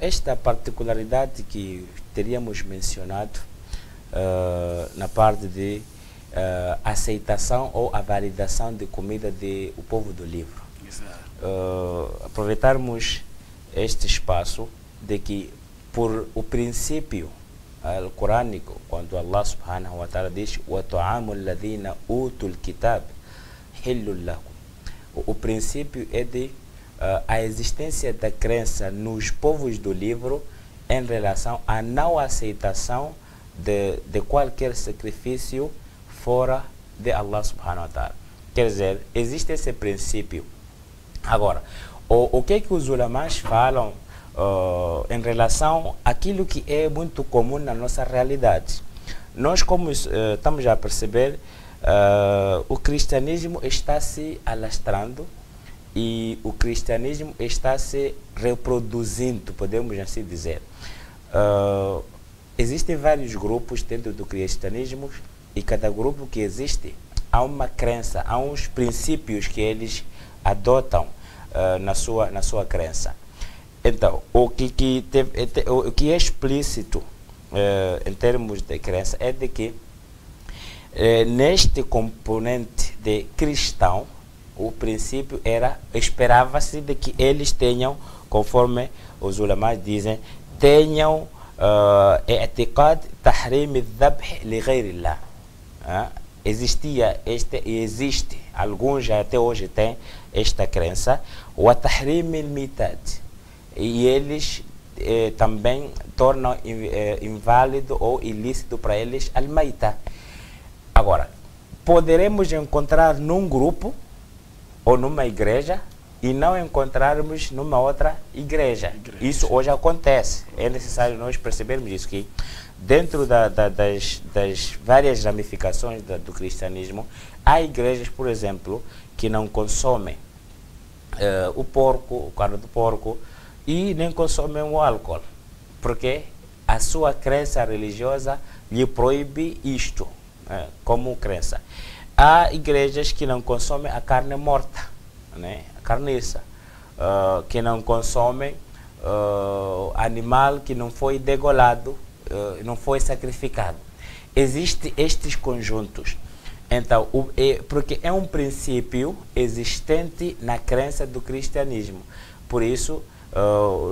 Esta particularidade que teríamos mencionado na parte de aceitação ou a validação de comida do povo do livro. Aproveitarmos este espaço de que, por o princípio corânico, quando Allah subhanahu wa ta'ala diz وَطَعَامُ الَّذِينَ أُوتُوا الْكِتَابِ حِلٌّ لَكُمْ, o princípio é de a existência da crença nos povos do livro em relação à não aceitação de qualquer sacrifício fora de Allah subhanahu wa ta'ala. Quer dizer, existe esse princípio. Agora, o que é que os ulamás falam em relação àquilo que é muito comum na nossa realidade? Nós, como estamos a perceber, o cristianismo está se alastrando e o cristianismo está se reproduzindo, podemos assim dizer. Existem vários grupos dentro do cristianismo e cada grupo que existe há uma crença, há uns princípios que eles adotam na sua crença. Então, o que é explícito em termos de crença é de que neste componente de cristão, o princípio esperava-se de que eles tenham, conforme os ulamás dizem, tenham i'tiqad tahrim al-dhabh li ghayrillah. Existia e existe, alguns até hoje têm esta crença, wa tahrim al-mitat, e eles também tornam inválido ou ilícito para eles al-maita. Agora, poderemos encontrar num grupo ou numa igreja e não encontrarmos numa outra igreja. Isso hoje acontece. É necessário nós percebermos isso, que dentro das várias ramificações do cristianismo, há igrejas, por exemplo, que não consomem o carne do porco, e nem consomem o álcool, porque a sua crença religiosa lhe proíbe isto, como crença. Há igrejas que não consomem a carne morta, né? A carniça, que não consomem animal que não foi degolado, não foi sacrificado. Existem estes conjuntos. Então, porque é um princípio existente na crença do cristianismo. Por isso,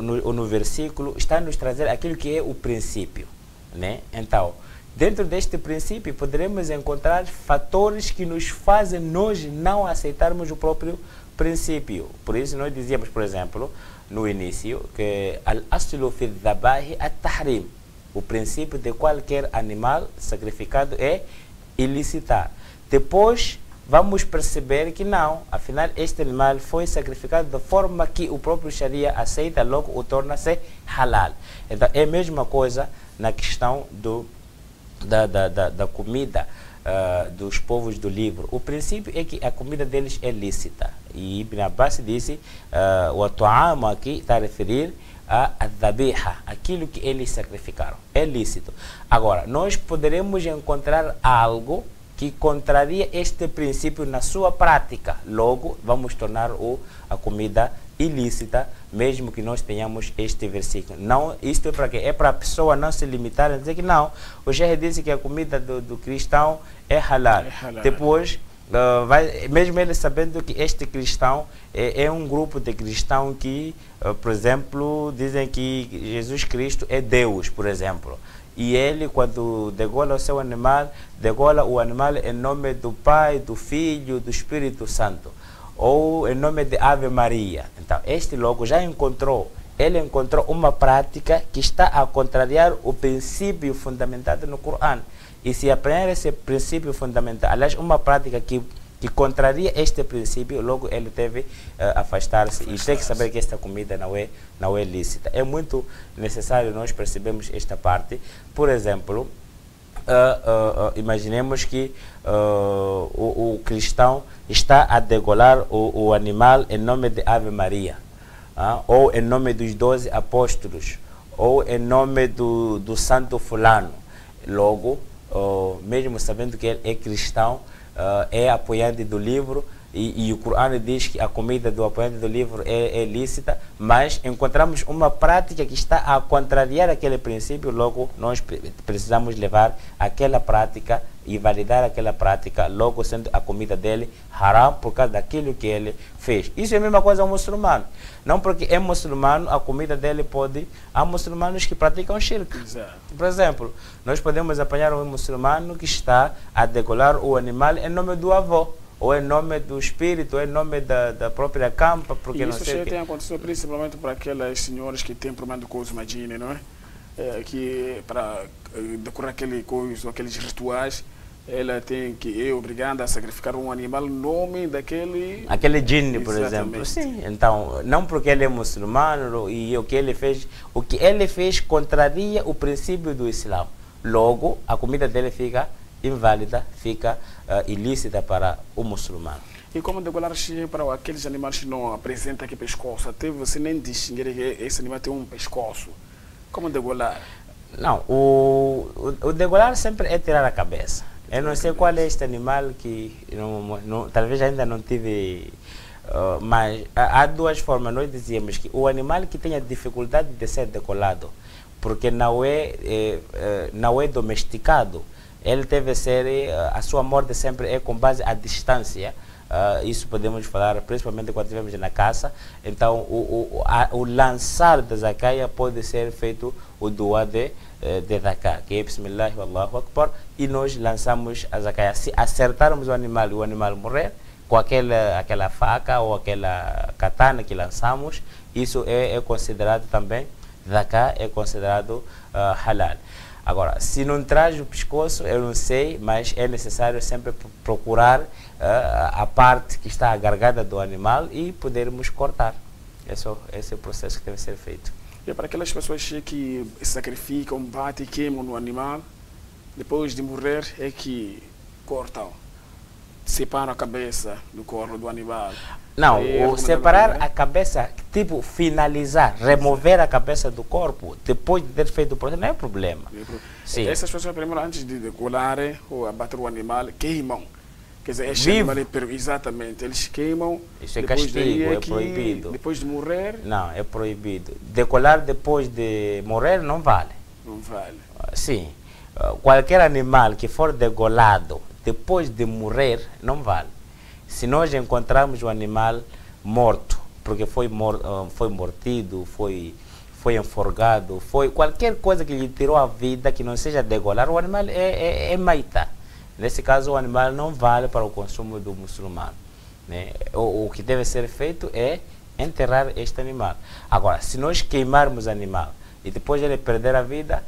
no versículo, está nos trazer aquilo que é o princípio, né? Então, dentro deste princípio, poderemos encontrar fatores que nos fazem nós não aceitarmos o próprio princípio. Por isso, nós dizíamos, por exemplo, no início, que al-aslu fi dhabahi at-tahrim. O princípio de qualquer animal sacrificado é ilicitar. Depois, vamos perceber que não, afinal, este animal foi sacrificado da forma que o próprio Sharia aceita, logo o torna-se halal. Então, é a mesma coisa na questão da comida dos povos do livro. O princípio é que a comida deles é lícita. E Ibn Abbas disse, o atuama aqui está a referir a dhabiha, aquilo que eles sacrificaram. É lícito. Agora, nós poderemos encontrar algo que contraria este princípio na sua prática. Logo, vamos tornar a comida ilícita, mesmo que nós tenhamos este versículo. Não, isto é para quê? É para a pessoa não se limitar a dizer que não. O Sheikh disse que a comida do cristão é halal. Depois, mesmo ele sabendo que este cristão é um grupo de cristãos que, por exemplo, dizem que Jesus Cristo é Deus, por exemplo. E ele, quando degola o seu animal, degola o animal em nome do Pai, do Filho, do Espírito Santo, ou em nome de Ave Maria. Então, este logo já encontrou, ele encontrou uma prática que está a contrariar o princípio fundamentado no Corão. E se aprender esse princípio fundamental, aliás, uma prática que contraria este princípio, logo ele deve afastar-se e tem que saber que esta comida não é lícita. É muito necessário nós percebermos esta parte. Por exemplo, imaginemos que o cristão está a degolar o animal em nome de Ave Maria, ou em nome dos 12 apóstolos, ou em nome do santo fulano. Logo, mesmo sabendo que ele é cristão, é apoiante do livro, e o Corão diz que a comida do apoiante do livro é lícita, mas encontramos uma prática que está a contrariar aquele princípio, logo nós precisamos levar aquela prática e validar aquela prática, logo sendo a comida dele haram por causa daquilo que ele fez. Isso é a mesma coisa ao muçulmano. Não porque é muçulmano, a comida dele pode... Há muçulmanos que praticam shirk. Por exemplo, nós podemos apanhar um muçulmano que está a degolar o animal em nome do avô, ou em nome do espírito, ou em nome da própria campa, porque e não sei o que. Isso tem acontecido principalmente para aquelas senhoras que têm problema de coisa, imagine, não é? Que para decorar aqueles rituais, ela tem que é obrigada a sacrificar um animal no nome daquele... Aquele djinni, por exemplo. Sim, então, não porque ele é muçulmano e o que ele fez contraria o princípio do Islã. Logo, a comida dele fica inválida, fica ilícita para o muçulmano. E como degolar para aqueles animais que não apresentam aqui pescoço? Até você nem distinguir que esse animal tem um pescoço. Como degolar? Não, o degolar sempre é tirar a cabeça. Eu não sei qual é este animal que talvez ainda não tive, mas há duas formas. Nós dizíamos que o animal que tenha dificuldade de ser decolado, porque não é domesticado, ele deve ser, a sua morte sempre é com base à distância. Isso podemos falar principalmente quando estivermos na caça. Então, o lançar da zacaia pode ser feito o doa de zaká, que é Bismillah Allahu Akbar, e nós lançamos a zacaia. Se acertarmos o animal e o animal morrer, com aquela faca ou aquela katana que lançamos, isso é considerado também zaká, é considerado halal. Agora, se não traz o pescoço, eu não sei, mas é necessário sempre procurar a parte que está agarrada do animal e podermos cortar. Esse é o processo que deve ser feito. E para aquelas pessoas que sacrificam, batem e queimam no animal, depois de morrer é que cortam. separam a cabeça do corpo do animal. Não, É o separar recomendável, a cabeça, tipo finalizar, remover a cabeça do corpo, depois de ter feito o processo, não é problema. Sim. Essas pessoas, primeiro, antes de decolar ou abater o animal, queimam. Quer dizer, este Vivo. animal exatamente, eles queimam. Isso é depois castigo, daí é que, proibido. Depois de morrer, Não, é proibido. Decolar depois de morrer não vale. não vale. Sim. Qualquer animal que for degolado depois de morrer não vale. Se nós encontrarmos o animal morto, porque foi mortido, foi enforgado, foi qualquer coisa que lhe tirou a vida que não seja degolar, o animal é maita. Nesse caso, o animal não vale para o consumo do muçulmano. Né? O que deve ser feito é enterrar este animal. Agora, se nós queimarmos o animal e depois ele perder a vida,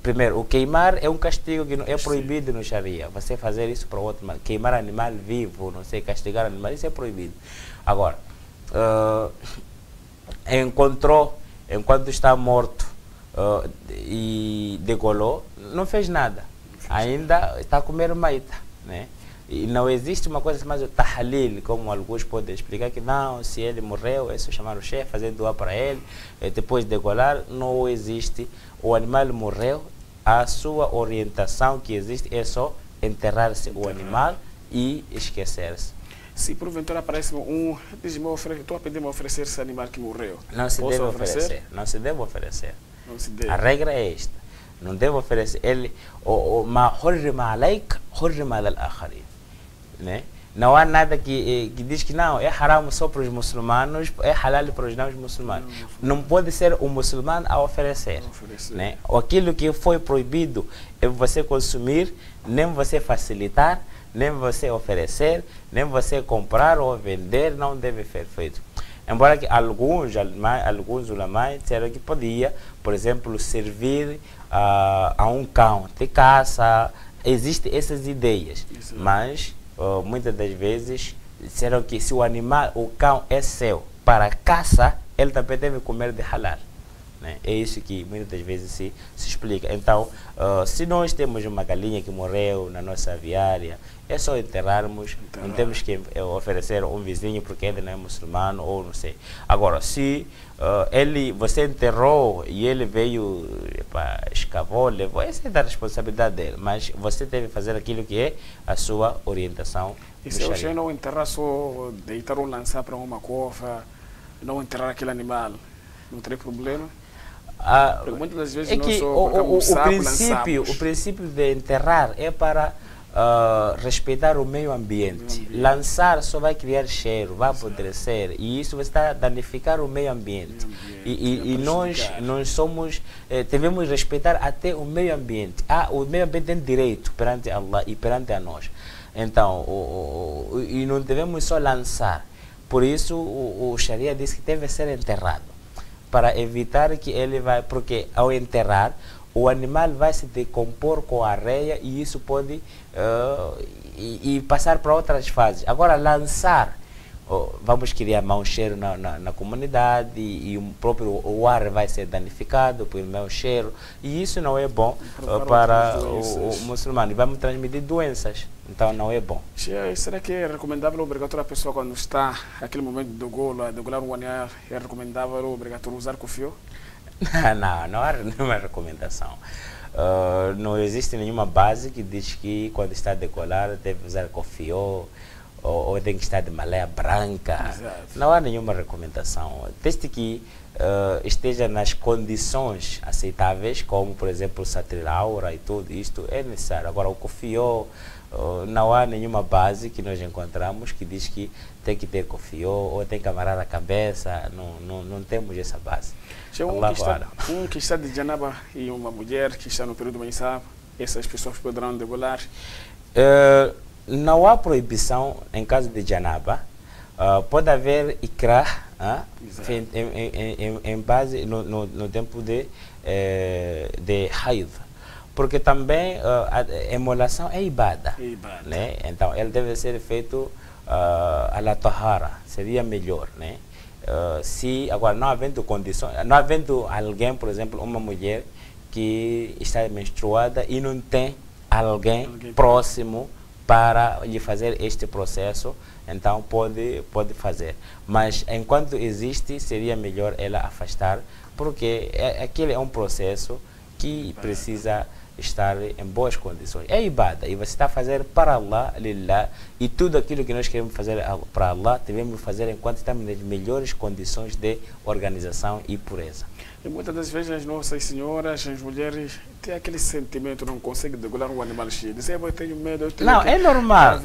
primeiro, o queimar é um castigo que é proibido no Sharia. Você fazer isso para o outro animal, queimar animal vivo, não sei, castigar animal, isso é proibido. Agora, enquanto está morto e degolou, não fez nada. Ainda está a comer maita, né? E não existe uma coisa chamada tahlil, como alguns podem explicar, que não, se ele morreu, é só chamar o chefe, fazer doar para ele, depois degolar, não existe. O animal morreu, a sua orientação que existe é só enterrar-se o animal e esquecer-se. Se porventura aparece estou a pedir-me oferecer esse animal que morreu. Não se Posso deve oferecer. Não se deve oferecer. Não se deve. A regra é esta. Não deve oferecer. Ele, ma hurrima alaik, hurrima al akharin. Né? Não há nada que diz que não, é haram só para os muçulmanos, é halal para os não muçulmanos. Não pode ser o muçulmano a oferecer. Né? Aquilo que foi proibido é você consumir, nem você facilitar, nem você oferecer, nem você comprar ou vender, não deve ser feito. Embora que alguns ulamais disseram que podia, por exemplo, servir a um cão de caça. Existem essas ideias, mas muitas das vezes disseram que se o cão é seu para caça, ele também deve comer de halal. Né? É isso que muitas das vezes se explica. Então, se nós temos uma galinha que morreu na nossa aviária, é só enterrarmos, não temos que oferecer a um vizinho porque ele não é muçulmano ou não sei. Agora, se você enterrou e ele veio, escavou, levou, essa é da responsabilidade dele, mas você deve fazer aquilo que é a sua orientação. E se você não enterrar, só deitar ou lançar para uma cova, não enterrar aquele animal, não teria problema? Muitas das vezes é que o princípio de enterrar é para respeitar o meio ambiente. Lançar só vai criar cheiro, vai apodrecer, e isso está a danificar o meio ambiente. E nós somos, devemos respeitar até o meio ambiente. O meio ambiente tem direito perante Allah e perante a nós. Então, e não devemos só lançar. Por isso, o Sharia diz que deve ser enterrado, para evitar que ele vai, porque ao enterrar, o animal vai se decompor com a areia e isso pode e passar para outras fases. Agora, lançar, vamos criar mau cheiro na comunidade e o ar vai ser danificado pelo mau cheiro, e isso não é bom para o muçulmano, e vamos transmitir doenças, então não é bom. Será que é recomendável, obrigatório, a pessoa quando está naquele momento do degolar um animal, é recomendável, obrigatório usar cofio? Não há nenhuma recomendação. Não existe nenhuma base que diz que quando está a decolar deve usar cofio ou tem que estar de malha branca. Exato. Não há nenhuma recomendação. Desde que esteja nas condições aceitáveis, como por exemplo satrar a aura e tudo isto, é necessário. Agora o cofio, não há nenhuma base que nós encontramos que diz que tem que ter cofio ou tem que amarrar a cabeça. Não temos essa base. Um que está de janaba e uma mulher que está no período mensal, essas pessoas poderão degolar? Não há proibição em caso de janaba. Pode haver ikrah em base no tempo de haid, porque também a emolação é ibada, né? Então ele deve ser feito ala tahara, seria melhor, né? Se agora não havendo condições, não havendo alguém, por exemplo, uma mulher que está menstruada e não tem alguém próximo para lhe fazer este processo, então pode fazer. Mas enquanto existe, seria melhor ela afastar, porque aquele é um processo que precisa estar em boas condições. É ibada, e você está a fazer para Allah, lillah, e tudo aquilo que nós queremos fazer para Allah, devemos fazer enquanto estamos nas melhores condições de organização e pureza. E muitas das vezes as nossas senhoras, as mulheres, têm aquele sentimento, não conseguem degolar um animal cheio. Dizem, eu tenho medo, eu tenho Não, é normal.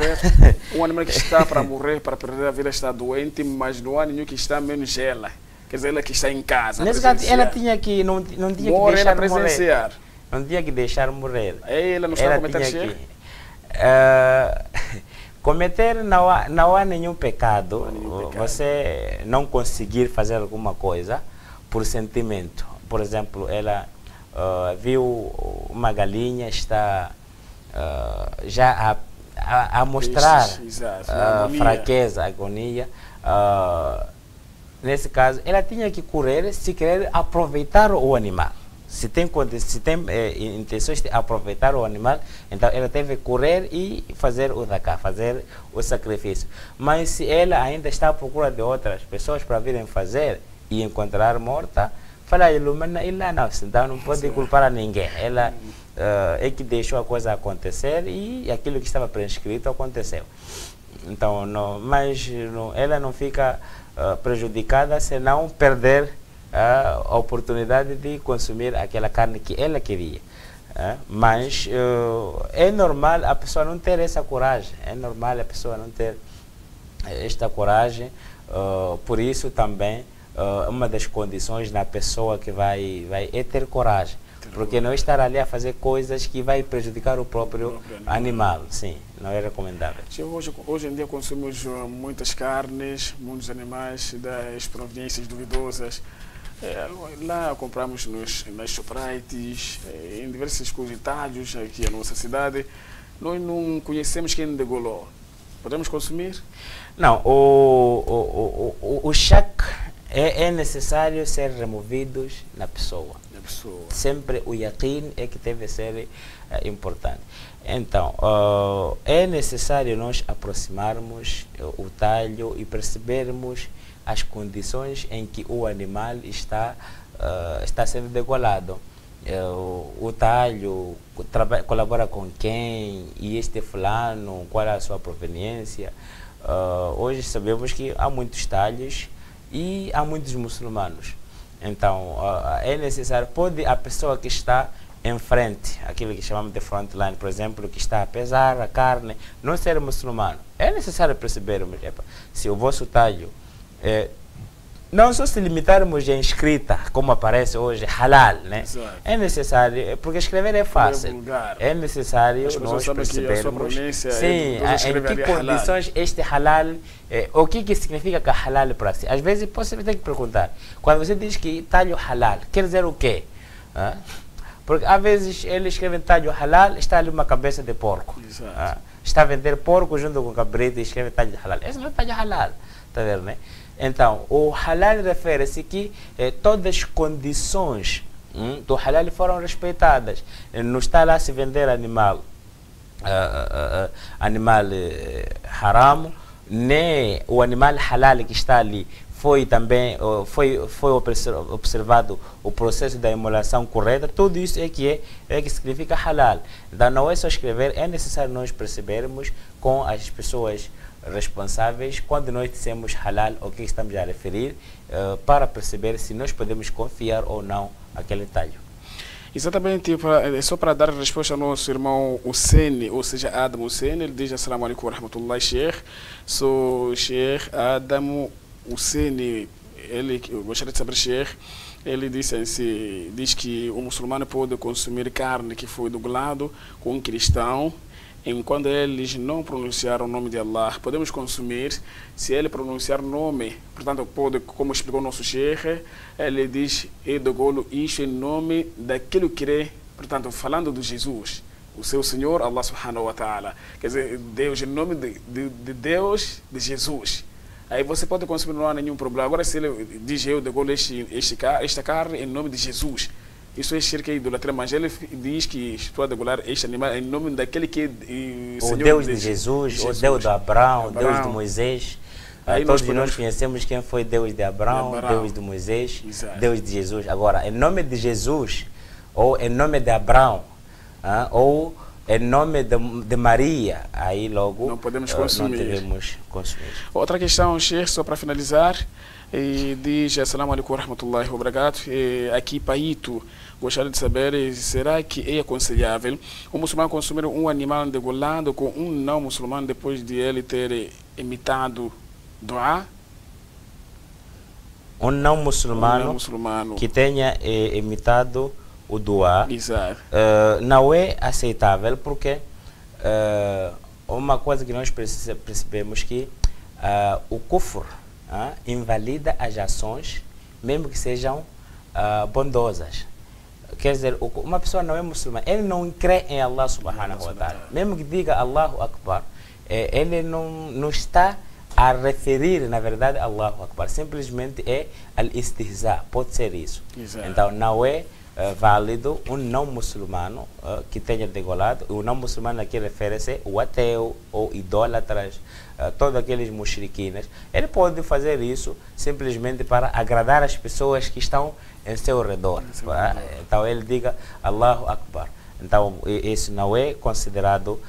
Um animal que está para morrer, para perder a vida, está doente, mas não há nenhum que está menos ela. Quer dizer, ela que está em casa. Nesse caso, ela tinha que, não tinha que deixar presenciar. Morrer. Não tinha que deixar morrer. Ela não está a cometer cheio? Cometer não há nenhum pecado. Você não conseguir fazer alguma coisa por sentimento. Por exemplo, ela viu uma galinha, está já a mostrar fraqueza, agonia. Nesse caso, ela tinha que correr se querer aproveitar o animal. Se tem intenções de aproveitar o animal, então ela deve correr e fazer o zakah, fazer o sacrifício. Mas se ela ainda está à procura de outras pessoas para virem fazer e encontrar morta, fala então não pode culpar a ninguém. Ela é que deixou a coisa acontecer e aquilo que estava prescrito aconteceu. Então, ela não fica prejudicada se não perder a oportunidade de consumir aquela carne que ela queria. Mas é normal a pessoa não ter essa coragem, é normal a pessoa não ter esta coragem, por isso também uma das condições na pessoa que vai é ter coragem, porque não estar ali a fazer coisas que vai prejudicar o próprio animal, sim, não é recomendável. Hoje em dia consumimos muitas carnes, muitos animais das proveniências duvidosas. Lá compramos nas Shoprites, em diversos estádios aqui na nossa cidade. Nós não conhecemos quem degolou. Podemos consumir? Não, o shak é necessário ser removido na pessoa. Sempre o yaqin é que deve ser importante. Então, é necessário nós aproximarmos o talho e percebermos as condições em que o animal está sendo degolado. O talho colabora com quem, e este fulano, qual é a sua proveniência. Hoje sabemos que há muitos talhos e há muitos muçulmanos. Então, é necessário, pode a pessoa que está em frente, aquilo que chamamos de frontline, por exemplo, que está a pesar a carne, não ser muçulmano. É necessário percebermos, se o vosso talho não só se limitarmos a escrita, como aparece hoje, halal, né? Exato. É necessário, porque escrever é fácil, é necessário nós percebermos sim, em que condições halal. Este halal, o que significa que é halal para si. Às vezes você tem que perguntar, quando você diz que talho halal, quer dizer o quê? Porque às vezes ele escreve talho halal, está ali uma cabeça de porco. Está a vender porco junto com cabrito e escreve talho halal. Esse não é talho halal, está vendo, né? Então, o halal refere-se que todas as condições do halal foram respeitadas. Não está lá se vender animal haram, nem o animal halal que está ali foi também foi observado o processo da imolação correta. Tudo isso é que significa halal. Então, não é só escrever, é necessário nós percebermos com as pessoas responsáveis quando nós dissemos halal, o que estamos a referir, para perceber se nós podemos confiar ou não aquele talho. Exatamente, só para dar a resposta ao nosso irmão Hussein, ou seja, Adam Hussein, ele diz assalamu alaikum wa rahmatullahi, Sheikh. Sou Sheikh Adam Hussein, ele gostaria de saber, Sheikh, ele diz que o muçulmano pode consumir carne que foi degolado com um cristão, enquanto eles não pronunciaram o nome de Allah. Podemos consumir se ele pronunciar o nome. Portanto, pode, como explicou o nosso Sheikh, ele diz, eu degolo isso em nome daquilo que crê, portanto, falando de Jesus, o seu Senhor, Allah subhanahu wa ta'ala. Quer dizer, Deus, em nome de Deus, de Jesus. Aí você pode consumir, não há nenhum problema. Agora, se ele diz, eu degolo esta carne em nome de Jesus, Isso é shirk e idolatria, mas ele diz que estou a degolar este animal em nome daquele que é o Deus de Jesus, o Deus de Abraão, o Deus de Moisés. Todos nós conhecemos quem foi Deus de Abraão, Deus de Moisés, exato, Deus de Jesus. Agora, em nome de Jesus, ou em nome de Abraão, ou em nome de Maria, aí logo não podemos consumir. Não devemos consumir. Outra questão, Sheikh, só para finalizar, diz Assalamu alaikum wa rahmatullahi wa barakatuh. Aqui, Paito, gostaria de saber, será que é aconselhável um muçulmano consumir um animal degolado com um não muçulmano depois de ele ter imitado dua? Um não muçulmano que tenha imitado o dua, não é aceitável, porque uma coisa que nós percebemos que o kufr invalida as ações, mesmo que sejam bondosas. Quer dizer, uma pessoa não é muçulmana, ele não crê em Allah subhanahu wa ta'ala, mesmo que diga Allahu Akbar, ele não está a referir, na verdade, Allahu Akbar, simplesmente é al-istihza, pode ser isso. Exato. Então não é válido um não muçulmano que tenha degolado. O não muçulmano aqui refere-se o ateu ou idólatras, todos aqueles mushriquines. Ele pode fazer isso simplesmente para agradar as pessoas que estão em seu redor. Então ele diga Allahu Akbar. Então isso não é considerado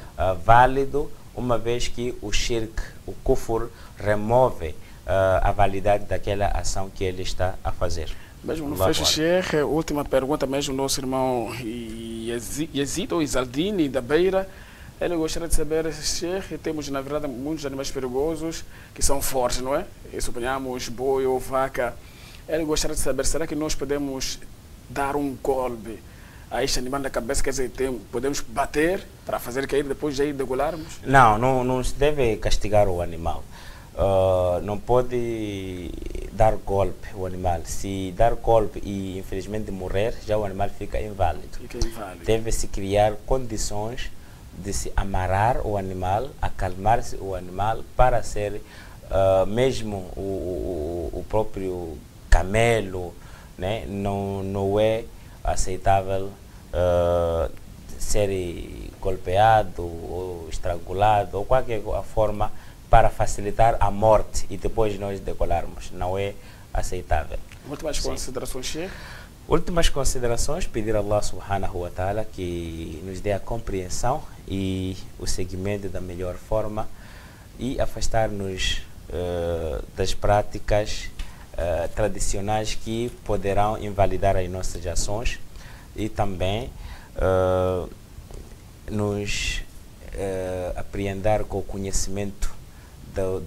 válido, uma vez que o shirk, o kufr, remove a validade daquela ação que ele está a fazer. Mesmo no fecho, Sheikh, última pergunta, mesmo nosso irmão Yazid ou Izaldini da Beira, ele gostaria de saber, Sheikh, temos na verdade muitos animais perigosos que são fortes, não é? E suponhamos boi ou vaca. Ele gostaria de saber, será que nós podemos dar um golpe a este animal na cabeça, quer dizer, podemos bater para fazer cair depois de aí degolarmos? Não se deve castigar o animal. Não pode dar golpe o animal. Se dar golpe e infelizmente morrer, já o animal fica inválido. Deve-se criar condições de se amarrar o animal, acalmar-se o animal para ser mesmo o próprio camelo, né? Não é aceitável ser golpeado ou estrangulado ou qualquer forma para facilitar a morte e depois nós decolarmos. Não é aceitável. Últimas considerações, Sheikh? Últimas considerações, pedir a Allah subhanahu wa ta'ala que nos dê a compreensão e o seguimento da melhor forma e afastar-nos das práticas tradicionais que poderão invalidar as nossas ações e também nos apreender com o conhecimento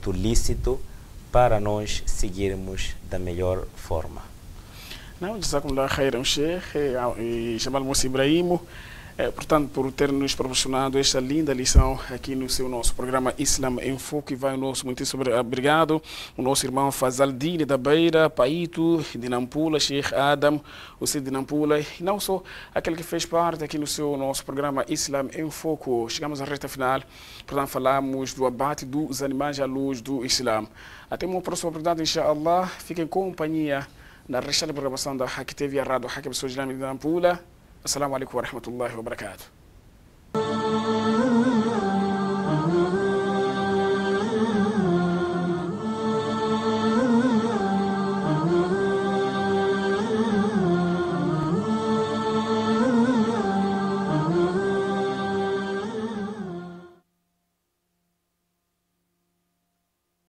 do lícito para nós seguirmos da melhor forma. Não, Jazakumullah khairan, Sheikh e Jamal Moussa Ibrahim, portanto, por ter nos proporcionado esta linda lição aqui no nosso programa Islam em Foco, e vai o nosso muitíssimo obrigado, o nosso irmão Fazaldini da Beira, Paito, de Nampula, Sheikh Adam, o Cid de Nampula, e não só aquele que fez parte aqui no nosso programa Islam em Foco. Chegamos à reta final, portanto, falamos do abate dos animais à luz do Islam. Até uma próxima oportunidade, inshallah, fiquem em companhia na resta da programação da Haki TV, a Rádio Haki Pessoa Islâmica de Nampula. Assalamu alaikum wa rahmatullahi wa barakatuh.